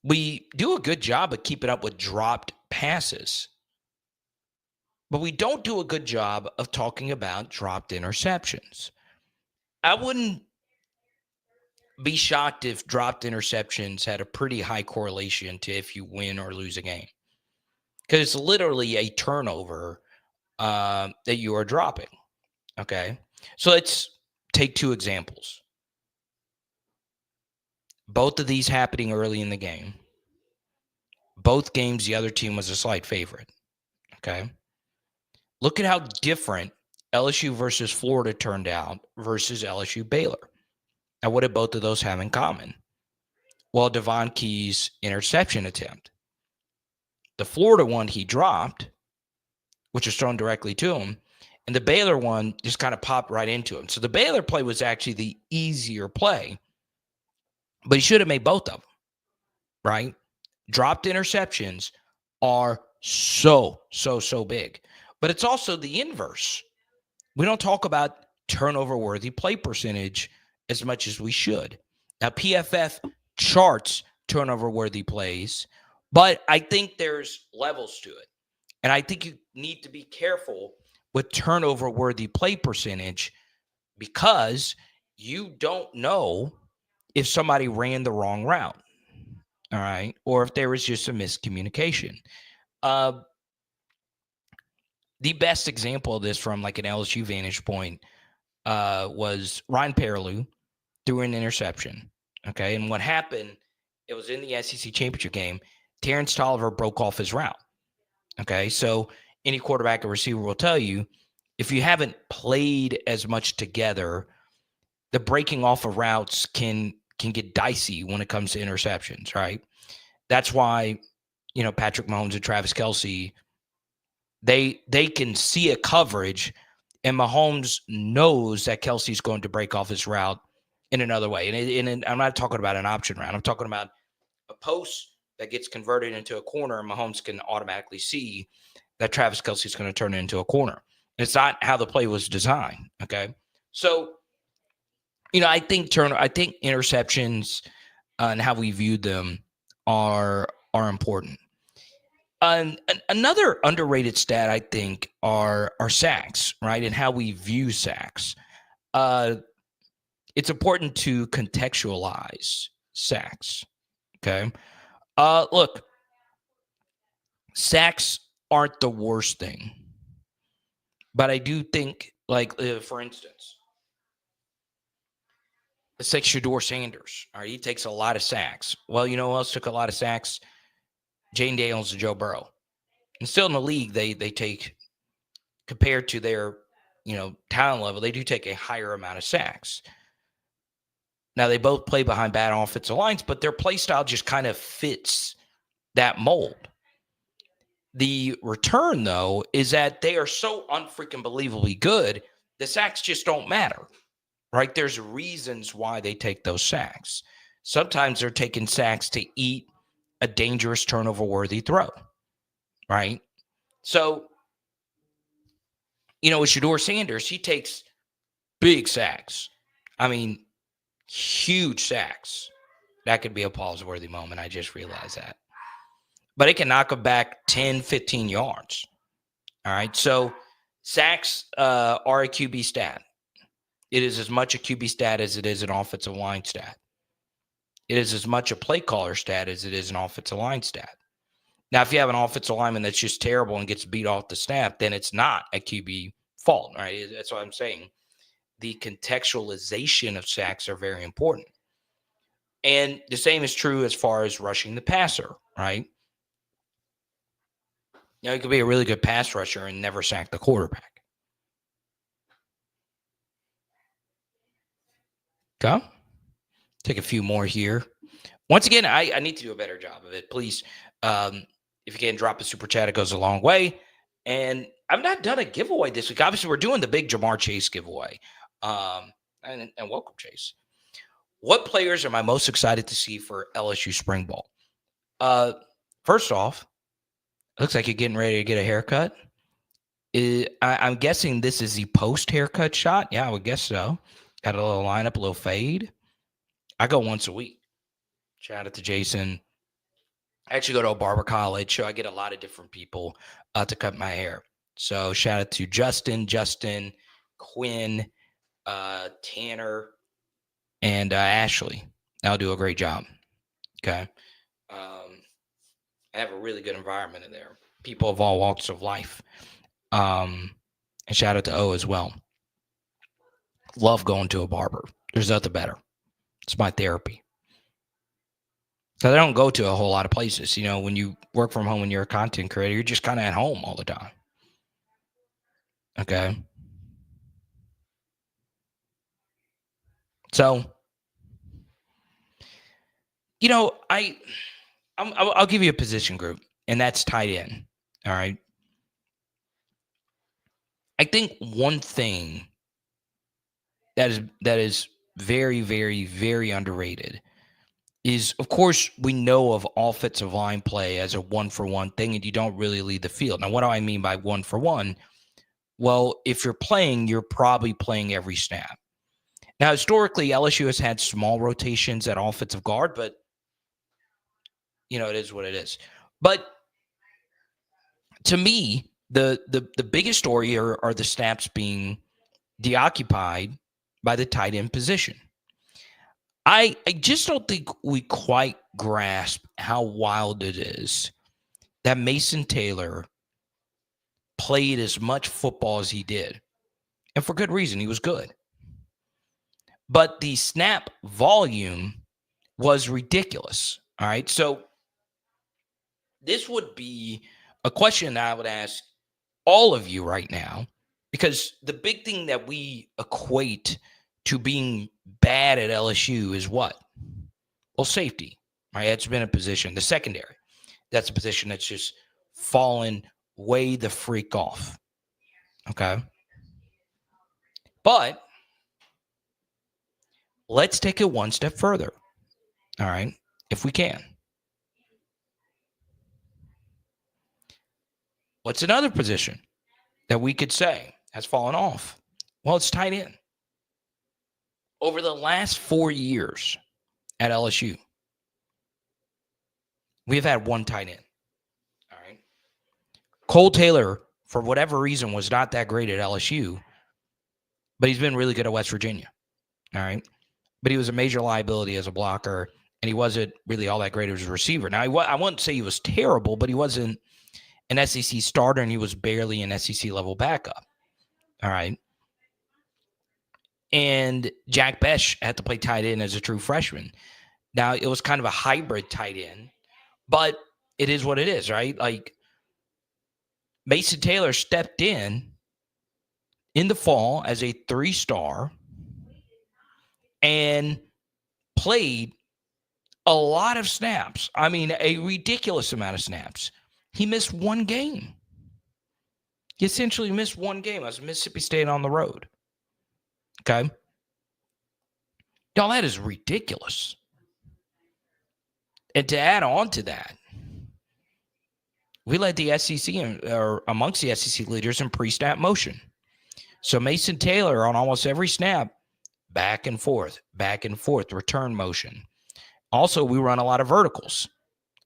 We do a good job of keeping up with dropped passes, but we don't do a good job of talking about dropped interceptions. I wouldn't be shocked if dropped interceptions had a pretty high correlation to if you win or lose a game. because it's literally a turnover that you are dropping. Okay. So let's take two examples. Both of these happening early in the game. Both games, the other team was a slight favorite. Okay. Look at how different LSU versus Florida turned out versus LSU Baylor. Now, what did both of those have in common? Well, Devon Key's interception attempt. The Florida one he dropped, which was thrown directly to him, and the Baylor one just kind of popped right into him. So the Baylor play was actually the easier play, but he should have made both of them, right? Dropped interceptions are so big. But it's also the inverse. We don't talk about turnover-worthy play percentage as much as we should. Now, PFF charts turnover-worthy plays, but I think there's levels to it. And I think you need to be careful with turnover-worthy play percentage because you don't know if somebody ran the wrong route, all right, or if there was just a miscommunication. The best example of this from like an LSU vantage point was Ryan Perrilloux threw an interception. Okay. And what happened, it was in the SEC championship game. Terrence Tolliver broke off his route. Okay. So any quarterback or receiver will tell you if you haven't played as much together, the breaking off of routes can get dicey when it comes to interceptions, right? That's why, Patrick Mahomes and Travis Kelce, they can see a coverage, and Mahomes knows that Kelsey's going to break off his route in another way. And I'm not talking about an option route. I'm talking about a post that gets converted into a corner, and Mahomes can automatically see that Travis Kelce's going to turn it into a corner. It's not how the play was designed, okay? So, I think interceptions and how we view them are important. Another underrated stat, I think, are sacks, right? And how we view sacks. It's important to contextualize sacks, okay? Look, sacks aren't the worst thing. But I do think, like, for instance, let's take Shedeur Sanders. All right, he takes a lot of sacks. Well, you know who else took a lot of sacks? Jane Daniels and Joe Burrow. And still in the league, they take, compared to their, talent level, they do take a higher amount of sacks. Now, they both play behind bad offensive lines, but their play style just kind of fits that mold. The return, though, is that they are so unfreaking believably good, the sacks just don't matter, right? There's reasons why they take those sacks. Sometimes they're taking sacks to eat a dangerous turnover-worthy throw, right? So, with Shedeur Sanders, he takes big sacks. I mean, huge sacks. That could be a pause-worthy moment. I just realized that. But it can knock him back 10, 15 yards. All right. So sacks are a QB stat. It is as much a QB stat as it is an offensive line stat. It is as much a play caller stat as it is an offensive line stat. Now, if you have an offensive lineman that's just terrible and gets beat off the snap, then it's not a QB fault, right? That's what I'm saying. The contextualization of sacks are very important. And the same is true as far as rushing the passer, right? You could be a really good pass rusher and never sack the quarterback. Okay. Take a few more here. Once again, I need to do a better job of it. Please, if you can, drop a super chat. It goes a long way. And I've not done a giveaway this week. Obviously, we're doing the big Jamar Chase giveaway. And welcome, Chase. What players am I most excited to see for LSU spring ball? First off, looks like you're getting ready to get a haircut. I'm guessing this is the post haircut shot. Yeah, I would guess so. Got a little lineup, a little fade. I go once a week. Shout out to Jason. I actually go to a barber college, so I get a lot of different people to cut my hair. So shout out to Justin, Quinn, Tanner, and Ashley. They'll do a great job. Okay. I have a really good environment in there. people of all walks of life. And shout out to O as well. Love going to a barber. There's nothing better. It's my therapy. Because I don't go to a whole lot of places. You know, when you work from home and you're a content creator, you're just kind of at home all the time. Okay. So, you know, I'll give you a position group, and that's tight end. All right. I think one thing that is very, very, very underrated is, of course, we know of offensive line play as a 1-for-1 thing, and you don't really lead the field. Now, what do I mean by 1-for-1? Well, if you're playing, you're probably playing every snap. Now, historically, LSU has had small rotations at offensive guard, but, you know, it is what it is. But to me, the biggest story here are the snaps being deoccupied by the tight end position. I just don't think we quite grasp how wild it is that Mason Taylor played as much football as he did. And for good reason, he was good. But the snap volume was ridiculous. All right. So this would be a question that I would ask all of you right now, because the big thing that we equate to being bad at LSU is what? Well, safety, right? It's been a position. The secondary, that's a position that's just fallen way the freak off. Okay. But let's take it one step further. All right. If we can. What's another position that we could say has fallen off? Well, it's tight end. Over the last 4 years at LSU, we've had one tight end. All right. Cole Taylor, for whatever reason, was not that great at LSU, but he's been really good at West Virginia. All right. But he was a major liability as a blocker, and he wasn't really all that great as a receiver. Now, I wouldn't say he was terrible, but he wasn't an SEC starter, and he was barely an SEC level backup. All right. And Jack Besh had to play tight end as a true freshman. Now, it was kind of a hybrid tight end, but it is what it is, right? Like, Mason Taylor stepped in the fall as a 3-star and played a lot of snaps. I mean, a ridiculous amount of snaps. He missed one game. He essentially missed one game. I was Mississippi State on the road. Okay. Y'all, that is ridiculous. And to add on to that, we led the SEC or amongst the SEC leaders in pre-snap motion. So Mason Taylor on almost every snap, back and forth, return motion. Also, we run a lot of verticals.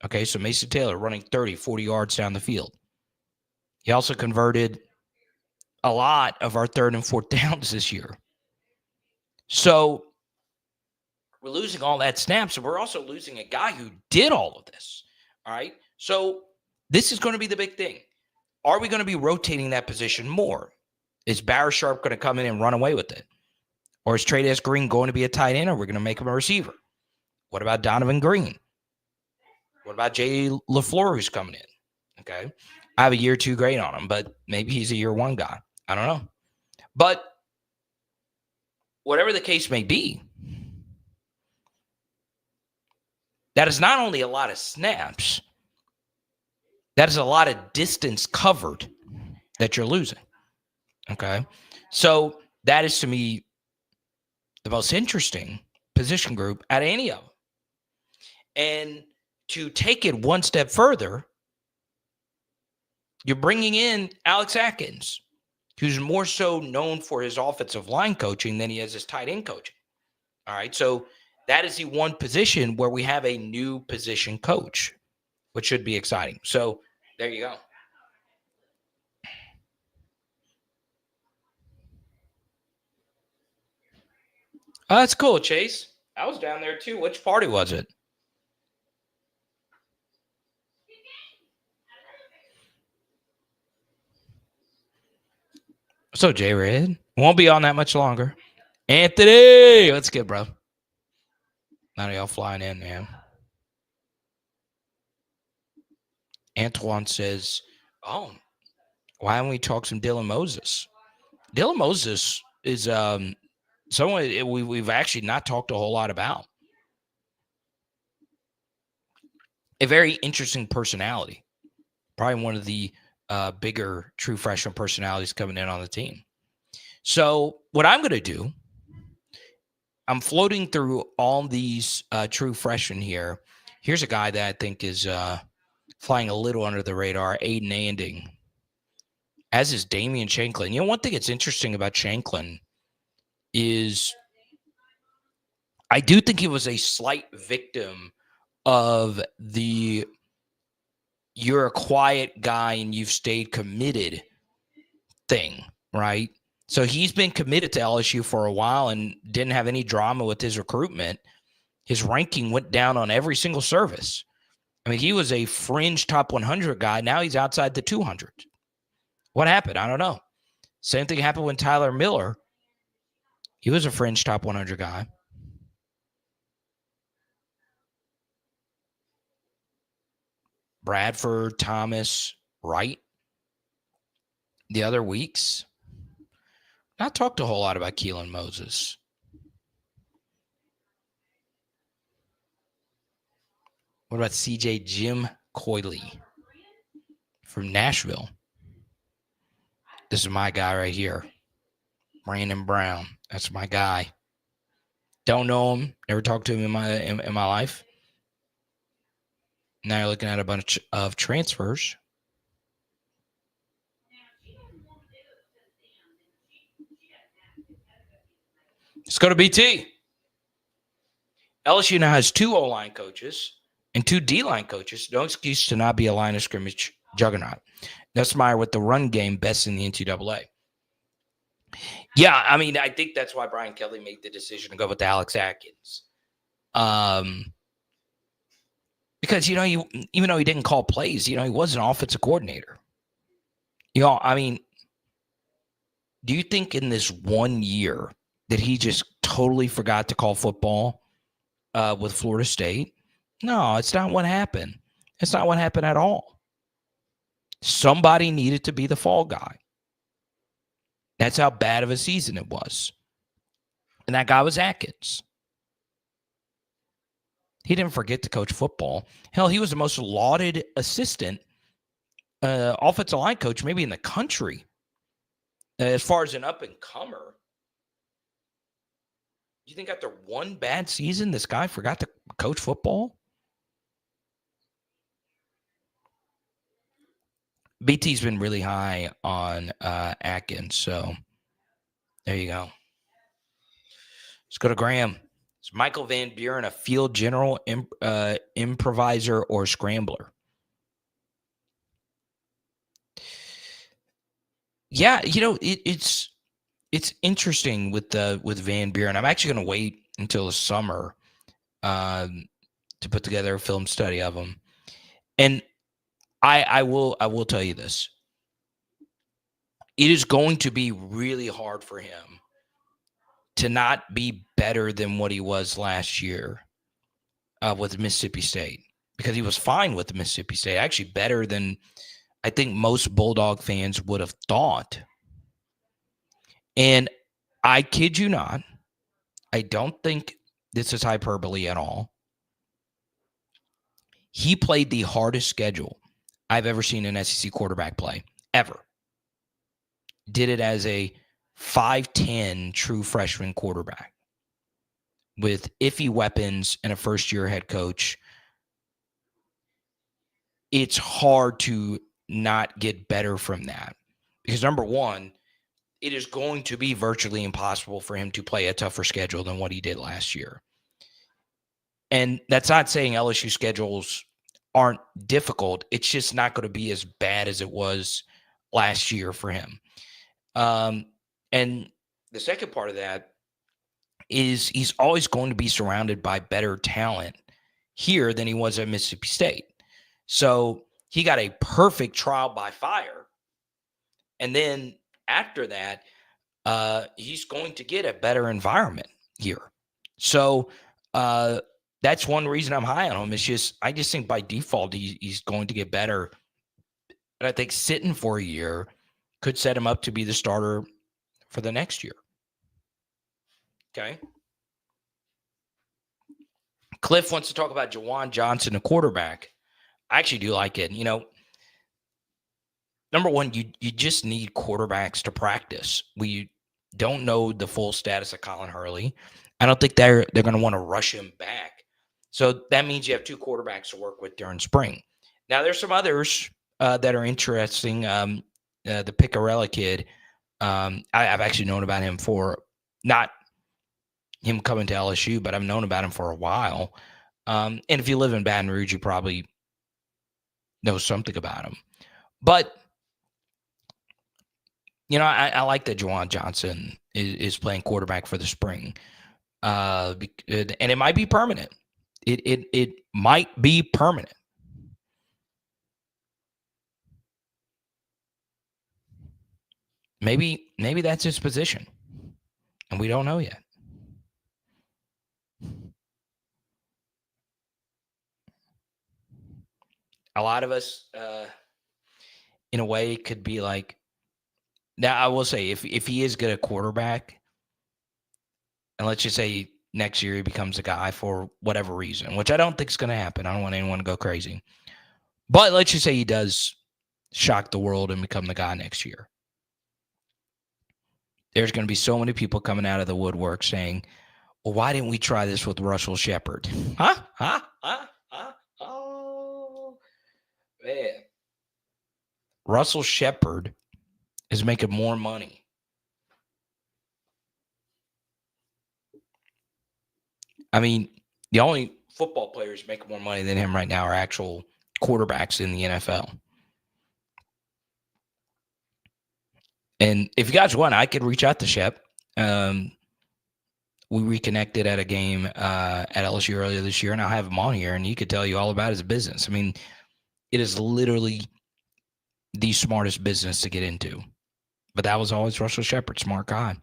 Okay, so Mason Taylor running 30, 40 yards down the field. He also converted a lot of our 3rd and 4th downs this year. So we're losing all that snaps, and we're also losing a guy who did all of this. All right, so this is going to be the big thing. Are we going to be rotating that position more? Is Barry Sharp going to come in and run away with it? Or is Trey Green going to be a tight end, or we're going to make him a receiver? What about Donovan Green? What about Jay LaFleur, who's coming in? Okay. I have a year 2 grade on him, but maybe he's a year 1 guy. I don't know. But whatever the case may be, that is not only a lot of snaps, that is a lot of distance covered that you're losing. Okay. So that is, to me, the most interesting position group out of any of them. And to take it one step further, you're bringing in Alex Atkins, who's more so known for his offensive line coaching than he is his tight end coaching. All right. So that is the one position where we have a new position coach, which should be exciting. So there you go. Oh, that's cool, Chase. I was down there too. Which party was it? So, J-Red, won't be on that much longer. Anthony, let's get, bro. None of y'all flying in, man. Antoine says, oh, why don't we talk some Dylan Moses? Dylan Moses is someone we've actually not talked a whole lot about. A very interesting personality. Probably one of the bigger true freshman personalities coming in on the team. So what I'm going to do, I'm floating through all these true freshmen here. Here's a guy that I think is flying a little under the radar, Aiden Anding, as is Damian Shanklin. You know, one thing that's interesting about Shanklin is I do think he was a slight victim of the you're a quiet guy and you've stayed committed thing, right? So he's been committed to LSU for a while and didn't have any drama with his recruitment. His ranking went down on every single service. I mean, he was a fringe top 100 guy. Now he's outside the 200. What happened? I don't know. Same thing happened with Tyler Miller. He was a fringe top 100 guy. Bradford, Thomas, Wright. The other weeks, not talked a whole lot about Keelan Moses. What about CJ Jim Coyley from Nashville? This is my guy right here. Brandon Brown. That's my guy. Don't know him. Never talked to him in my life. Now you're looking at a bunch of transfers. Let's go to BT. LSU now has 2 O-line coaches and 2 D-line coaches. No excuse to not be a line of scrimmage juggernaut. Nussmeier with the run game best in the NCAA. Yeah, I mean, I think that's why Brian Kelly made the decision to go with Alex Atkins. Because, you know, even though he didn't call plays, you know, he was an offensive coordinator. You know, I mean, do you think in this 1 year that he just totally forgot to call football with Florida State? No, it's not what happened. It's not what happened at all. Somebody needed to be the fall guy. That's how bad of a season it was. And that guy was Atkins. He didn't forget to coach football. Hell, he was the most lauded assistant offensive line coach maybe in the country. As far as an up-and-comer. You think after one bad season, this guy forgot to coach football? BT's been really high on Atkins, so there you go. Let's go to Graham. Is Michael Van Buren a field general, improviser, or scrambler? Yeah, you know, it's interesting with Van Buren. I'm actually going to wait until the summer to put together a film study of him, and I will tell you this: it is going to be really hard for him to not be better than what he was last year with Mississippi State, because he was fine with Mississippi State, actually better than I think most Bulldog fans would have thought. And I kid you not, I don't think this is hyperbole at all. He played the hardest schedule I've ever seen an SEC quarterback play, ever. Did it as a 5'10" true freshman quarterback with iffy weapons and a first-year head coach. It's hard to not get better from that because, number one, it is going to be virtually impossible for him to play a tougher schedule than what he did last year. And that's not saying LSU schedules aren't difficult. It's just not going to be as bad as it was last year for him. And the second part of that is he's always going to be surrounded by better talent here than he was at Mississippi State. So he got a perfect trial by fire. And then after that, he's going to get a better environment here. So that's one reason I'm high on him. I just think by default he's going to get better. And I think sitting for a year could set him up to be the starter for the next year. Okay. Cliff wants to talk about Juwan Johnson, the quarterback. I actually do like it. Number one, you just need quarterbacks to practice. We don't know the full status of Colin Hurley. I don't think they're going to want to rush him back. So that means you have two quarterbacks to work with during spring. Now, there's some others that are interesting. The Picarella kid, I've actually known about him for not him coming to LSU, but I've known about him for a while. And if you live in Baton Rouge, you probably know something about him. But I like that Juwan Johnson is playing quarterback for the spring, and it might be permanent. It might be permanent. Maybe that's his position, and we don't know yet. A lot of us, in a way, could be like. Now, I will say, if he is good at quarterback, and let's just say next year he becomes a guy for whatever reason, which I don't think is going to happen. I don't want anyone to go crazy. But let's just say he does shock the world and become the guy next year. There's going to be so many people coming out of the woodwork saying, well, why didn't we try this with Russell Shepard? Oh, man. Russell Shepard is making more money. I mean, the only football players making more money than him right now are actual quarterbacks in the NFL. And if you guys want, I could reach out to Shep. We reconnected at a game at LSU earlier this year, and I'll have him on here, and he could tell you all about his business. I mean, it is literally the smartest business to get into. But that was always Russell Shepard, smart guy.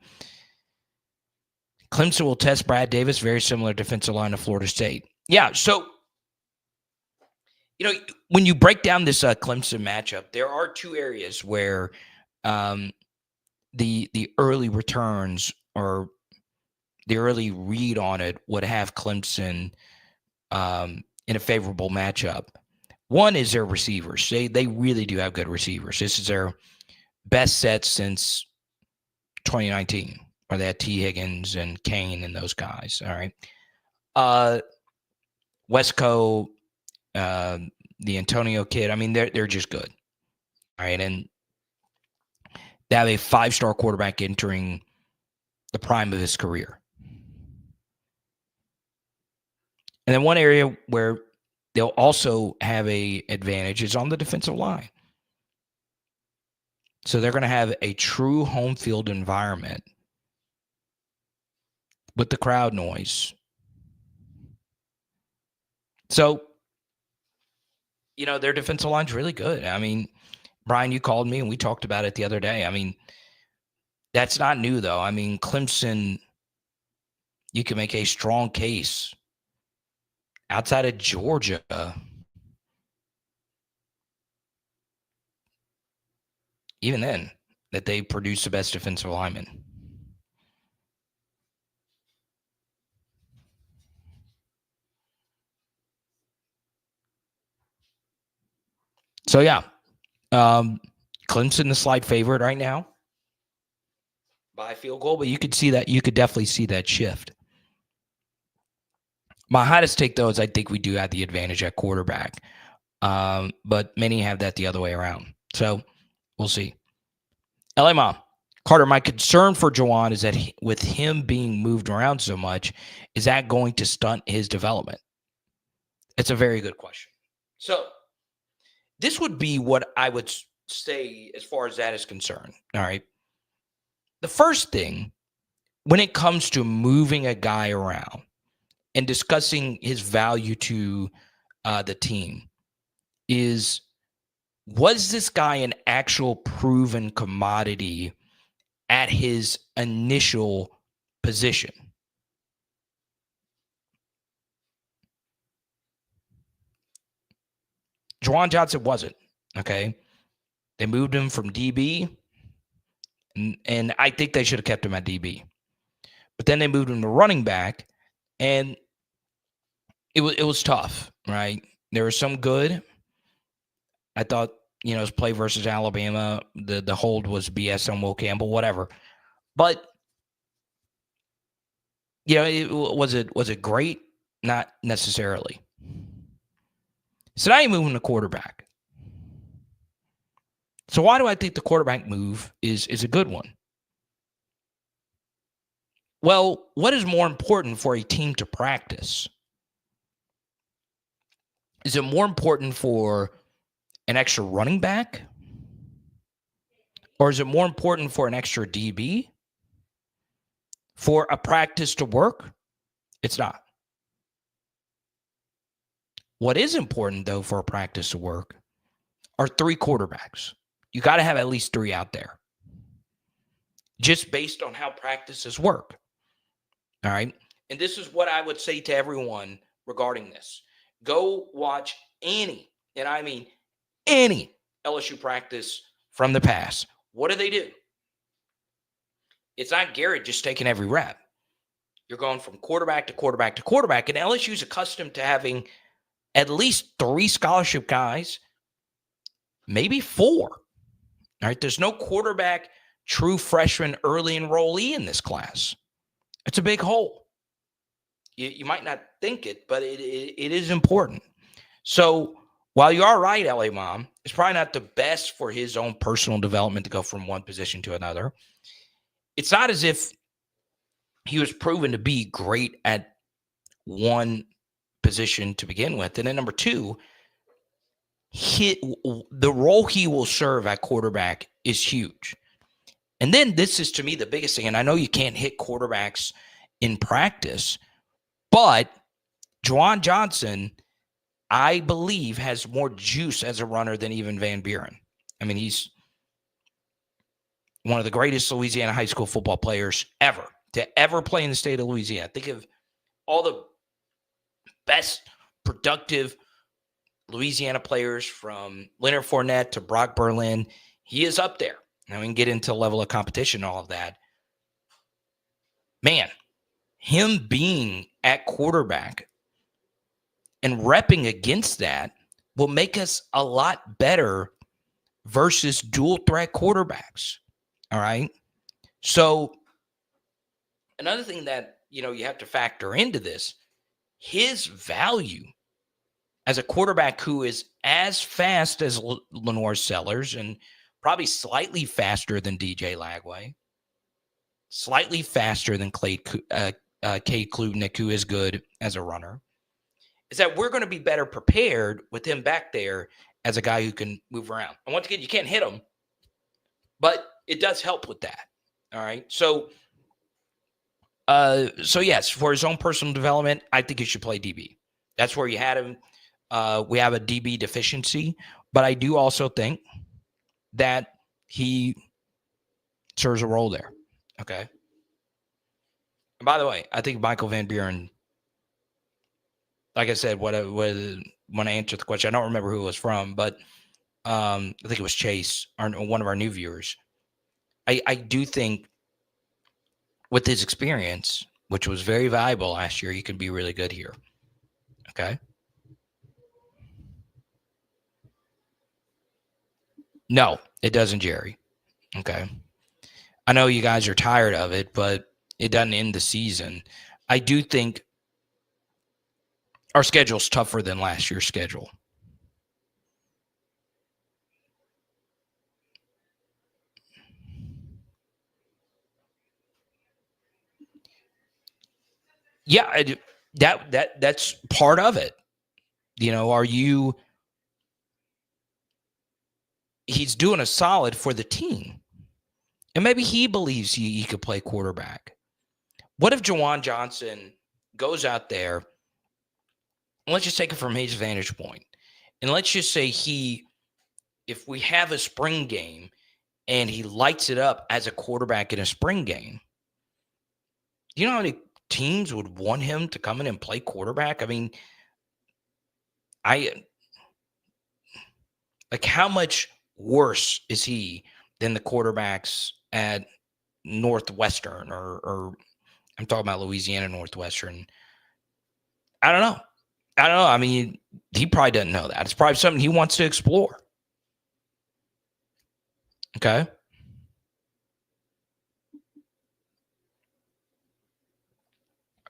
Clemson will test Brad Davis, very similar defensive line to Florida State. Yeah, so, when you break down this Clemson matchup, there are two areas where the early returns or the early read on it would have Clemson in a favorable matchup. One is their receivers. They really do have good receivers. This is their best set since 2019, where they had T. Higgins and Kane and those guys. All right. Wesco, the Antonio kid. I mean, they're just good. All right. And they have a 5-star quarterback entering the prime of his career. And then one area where they'll also have a advantage is on the defensive line. So they're going to have a true home field environment with the crowd noise. So, their defensive line's really good. I mean, Brian, you called me and we talked about it the other day. I mean, that's not new, though. I mean, Clemson, you can make a strong case outside of Georgia. Even then, that they produce the best defensive linemen. So, yeah, Clemson the slight favorite right now by a field goal, but you could see that. You could definitely see that shift. My hottest take, though, is I think we do have the advantage at quarterback, but many have that the other way around. So, we'll see. LA Mom, Carter, my concern for Juwan is that with him being moved around so much, is that going to stunt his development? It's a very good question. So, this would be what I would say as far as that is concerned. All right. The first thing, when it comes to moving a guy around and discussing his value to the team, was this guy an actual proven commodity at his initial position. Juwan Johnson wasn't, okay? They moved him from DB, and I think they should have kept him at DB. But then they moved him to running back, and it was tough, right? There was some good. I thought, his play versus Alabama, the hold was BS on Will Campbell, whatever. But, was it great? Not necessarily. So now you move him to quarterback. So why do I think the quarterback move is a good one? Well, what is more important for a team to practice? Is it more important for an extra running back? Or is it more important for an extra DB? For a practice to work? It's not. What is important, though, for a practice to work are 3 quarterbacks. You got to have at least 3 out there. Just based on how practices work. All right? And this is what I would say to everyone regarding this. Go watch any, and I mean any, LSU practice from the past. What do? It's not Garrett just taking every rep. You're going from quarterback to quarterback to quarterback, and LSU's accustomed to having at least 3 scholarship guys, maybe 4. All right, there's no quarterback, true freshman, early enrollee in this class. It's a big hole. You might not think it, but it is important. So while you are right, LA Mom, it's probably not the best for his own personal development to go from one position to another. It's not as if he was proven to be great at one position to begin with. And then number 2, the role he will serve at quarterback is huge. And then this is, to me, the biggest thing. And I know you can't hit quarterbacks in practice, but Juwan Johnson, I believe, has more juice as a runner than even Van Buren. I mean, he's one of the greatest Louisiana high school football players ever to ever play in the state of Louisiana. Think of all the best productive Louisiana players from Leonard Fournette to Brock Berlin. He is up there. Now we can get into the level of competition and all of that. Man, him being at quarterback and repping against that will make us a lot better versus dual threat quarterbacks. All right. So another thing that, you have to factor into this, his value as a quarterback who is as fast as Lenore Sellers and probably slightly faster than DJ Lagway, slightly faster than Cade Klubnik, who is good as a runner, is that we're going to be better prepared with him back there as a guy who can move around. And once again, you can't hit him, but it does help with that. All right. So yes, for his own personal development, I think he should play DB. That's where you had him. We have a DB deficiency, but I do also think that he serves a role there. Okay. And by the way, I think Michael Van Buren, like I said, when I answered the question, I don't remember who it was from, but I think it was Chase, one of our new viewers. I do think with his experience, which was very valuable last year, he could be really good here. Okay. No, it doesn't, Jerry. Okay. I know you guys are tired of it, but it doesn't end the season. I do think our schedule's tougher than last year's schedule. Yeah, that's part of it. He's doing a solid for the team. And maybe he believes he could play quarterback. What if Juwan Johnson goes out there, and let's just take it from his vantage point, and let's just say if we have a spring game and he lights it up as a quarterback in a spring game, do you know how many teams would want him to come in and play quarterback? I mean, how much worse is he than the quarterbacks at Northwestern or I'm talking about Louisiana Northwestern? I don't know. I mean, he probably doesn't know that. It's probably something he wants to explore. Okay.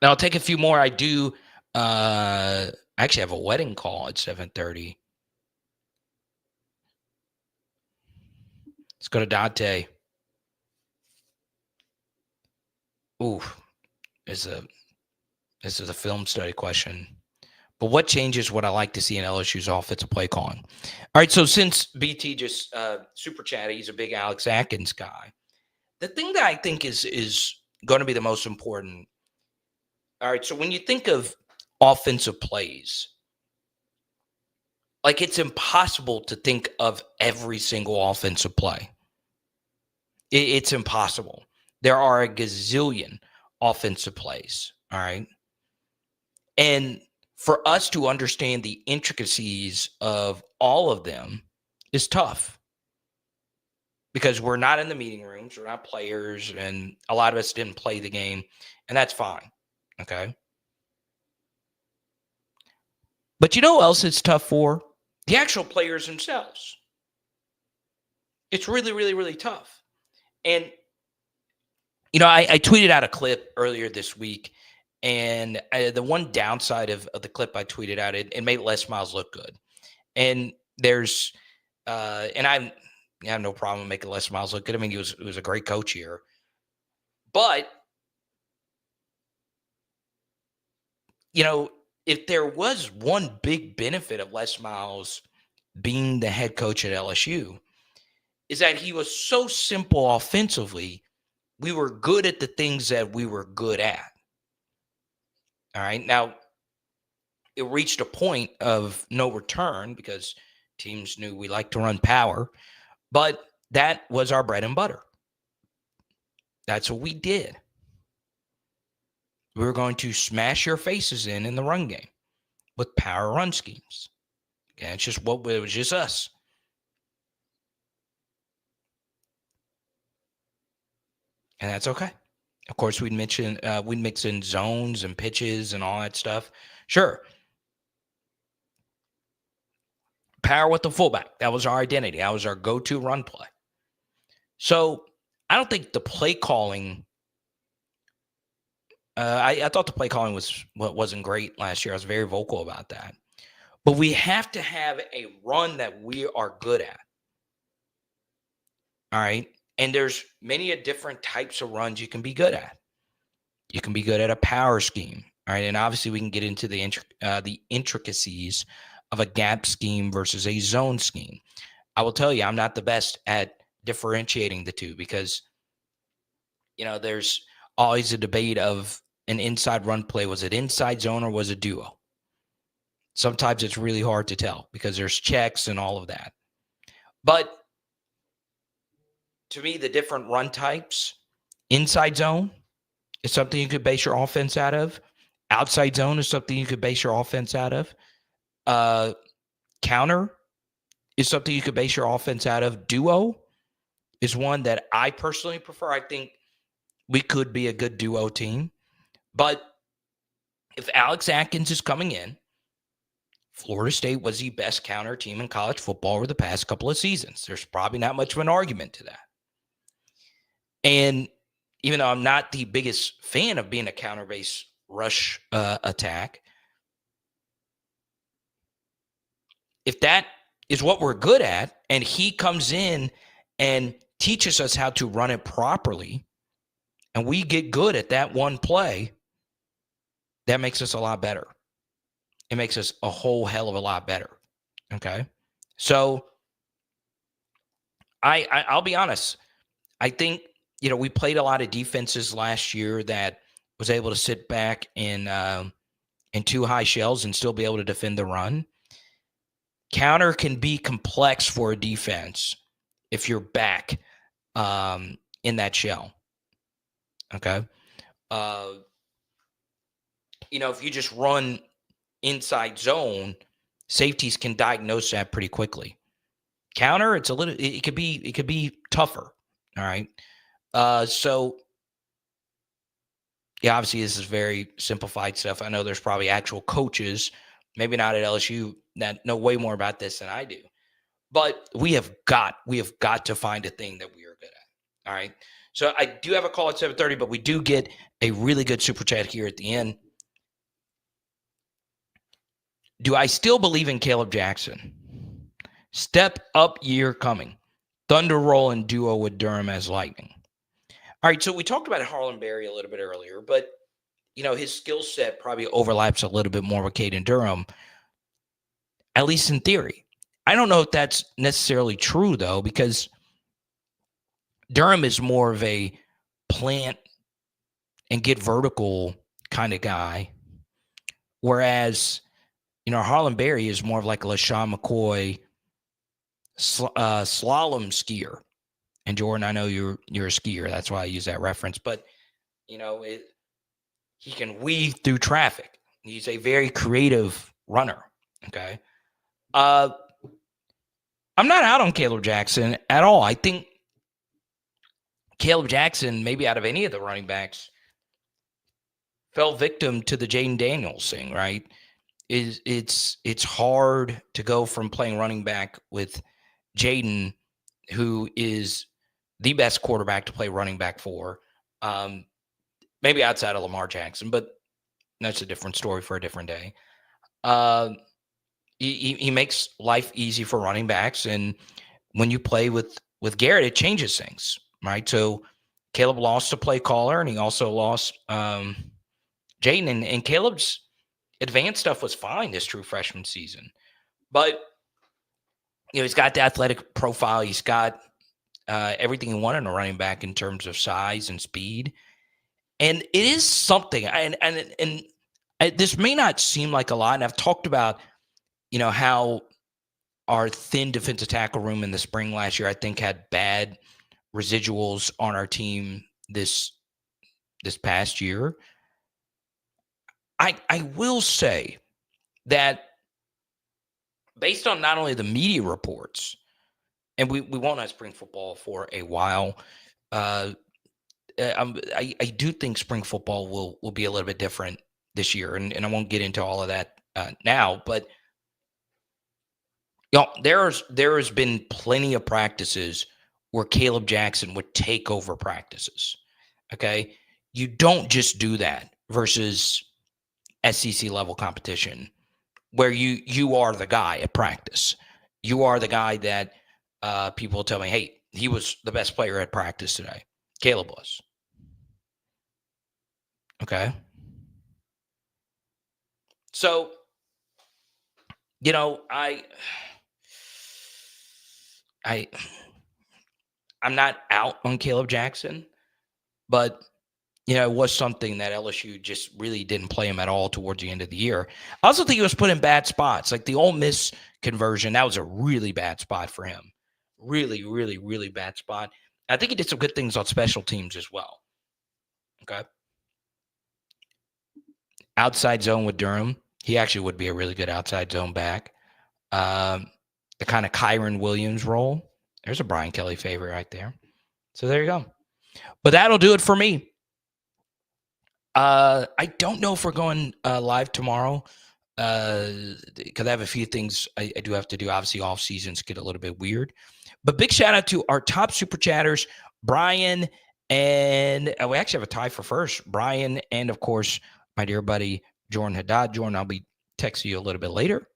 Now I'll take a few more. I do actually have a wedding call at 7:30. Let's go to Dante. Ooh, this is a film study question. But what changes would I like to see in LSU's offensive play calling? All right, so since BT just super chatted, he's a big Alex Atkins guy. The thing that I think is going to be the most important. All right, so when you think of offensive plays, like it's impossible to think of every single offensive play. It's impossible. There are a gazillion offensive plays, all right? And for us to understand the intricacies of all of them is tough because we're not in the meeting rooms, we're not players, and a lot of us didn't play the game, and that's fine, okay? But you know what else it's tough for? The actual players themselves. It's really, really, really tough. And, you know, I tweeted out a clip earlier this week, and the one downside of the clip I tweeted out, it made Les Miles look good. And there's, and I have no problem making Les Miles look good. I mean, he was a great coach here. But, you know, if there was one big benefit of Les Miles being the head coach at LSU, is that he was so simple offensively. We were good at the things that we were good at. All right. Now, it reached a point of no return because teams knew we like to run power, but that was our bread and butter. That's what we did. We were going to smash your faces in the run game with power run schemes. Okay, it's just it was just us. And that's okay. Of course, we'd mix in zones and pitches and all that stuff. Sure. Power with the fullback. That was our identity. That was our go-to run play. So I don't think the play calling, I thought the play calling wasn't great last year. I was very vocal about that. But we have to have a run that we are good at. All right. And there's many different types of runs you can be good at. You can be good at a power scheme. All right. And obviously we can get into the intricacies of a gap scheme versus a zone scheme. I will tell you, I'm not the best at differentiating the two because, you know, there's always a debate of an inside run play. Was it inside zone or was it duo? Sometimes it's really hard to tell because there's checks and all of that. But to me, the different run types, inside zone is something you could base your offense out of. Outside zone is something you could base your offense out of. Counter is something you could base your offense out of. Duo is one that I personally prefer. I think we could be a good duo team. But if Alex Atkins is coming in, Florida State was the best counter team in college football over the past couple of seasons. There's probably not much of an argument to that. And even though I'm not the biggest fan of being a counter-based rush attack, if that is what we're good at and he comes in and teaches us how to run it properly and we get good at that one play, that makes us a lot better. It makes us a whole hell of a lot better. Okay. So I'll be honest. I think, you know, we played a lot of defenses last year that was able to sit back in two high shells and still be able to defend the run. Counter can be complex for a defense if you're back in that shell. Okay. If you just run inside zone, safeties can diagnose that pretty quickly. Counter, it could be tougher. All right. So yeah, obviously this is very simplified stuff. I know there's probably actual coaches, maybe not at LSU, that know way more about this than I do. But we have got to find a thing that we are good at. All right. So I do have a call at 7:30, but we do get a really good super chat here at the end. Do I still believe in Caleb Jackson? Step up year coming. Thunder roll and duo with Durham as lightning. All right, so we talked about Harlem Berry a little bit earlier, but his skill set probably overlaps a little bit more with Caden Durham, at least in theory. I don't know if that's necessarily true, though, because Durham is more of a plant and get vertical kind of guy, whereas Harlem Berry is more of like a LaShawn McCoy slalom skier. And Jordan, I know you're a skier. That's why I use that reference. But, he can weave through traffic. He's a very creative runner. Okay. I'm not out on Caleb Jackson at all. I think Caleb Jackson, maybe out of any of the running backs, fell victim to the Jaden Daniels thing, right? It's hard to go from playing running back with Jaden, who is the best quarterback to play running back for, maybe outside of Lamar Jackson, but that's a different story for a different day. He makes life easy for running backs, and when you play with Garrett, it changes things, right? So Caleb lost a play caller, and he also lost Jaden, and Caleb's advanced stuff was fine this true freshman season, but he's got the athletic profile, he's got everything you want in a running back in terms of size and speed. And it is something, and this may not seem like a lot, and I've talked about, how our thin defensive tackle room in the spring last year, I think, had bad residuals on our team this past year. I will say that based on not only the media reports, and we won't have spring football for a while, I do think spring football will be a little bit different this year, and I won't get into all of that now, but there has been plenty of practices where Caleb Jackson would take over practices. Okay, you don't just do that versus SEC level competition, where you are the guy at practice. You are the guy that people tell me, hey, he was the best player at practice today. Caleb was. Okay. So, I'm not out on Caleb Jackson, but it was something that LSU just really didn't play him at all towards the end of the year. I also think he was put in bad spots. Like the Ole Miss conversion, that was a really bad spot for him. Really, really, really bad spot. I think he did some good things on special teams as well. Okay. Outside zone with Durham. He actually would be a really good outside zone back. The kind of Kyron Williams role. There's a Brian Kelly favorite right there. So there you go. But that'll do it for me. I don't know if we're going live tomorrow because I have a few things I do have to do. Obviously, off seasons get a little bit weird. But big shout out to our top super chatters, Brian, and we actually have a tie for first. Brian and, of course, my dear buddy, Jordan Haddad. Jordan, I'll be texting you a little bit later.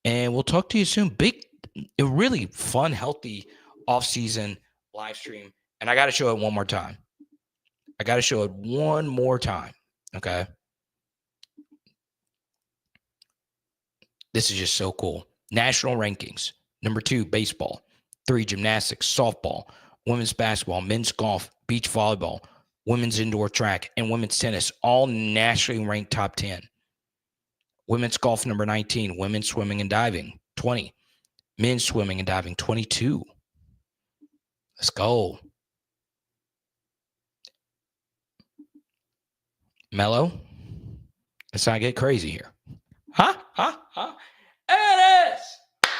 And we'll talk to you soon. A really fun, healthy off-season live stream. And I got to show it one more time. Okay? This is just so cool. National rankings. Number 2, baseball. 3, gymnastics, softball, women's basketball, men's golf, beach volleyball, women's indoor track, and women's tennis, all nationally ranked top 10. Women's golf, number 19. Women's swimming and diving, 20. Men's swimming and diving, 22. Let's go. Mellow. Let's not get crazy here. Huh? It is.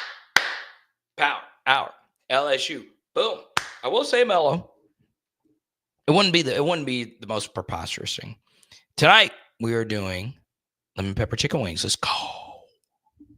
Power hour. LSU. Boom. I will say mellow. It wouldn't be the most preposterous thing. Tonight we are doing lemon pepper chicken wings. Let's go.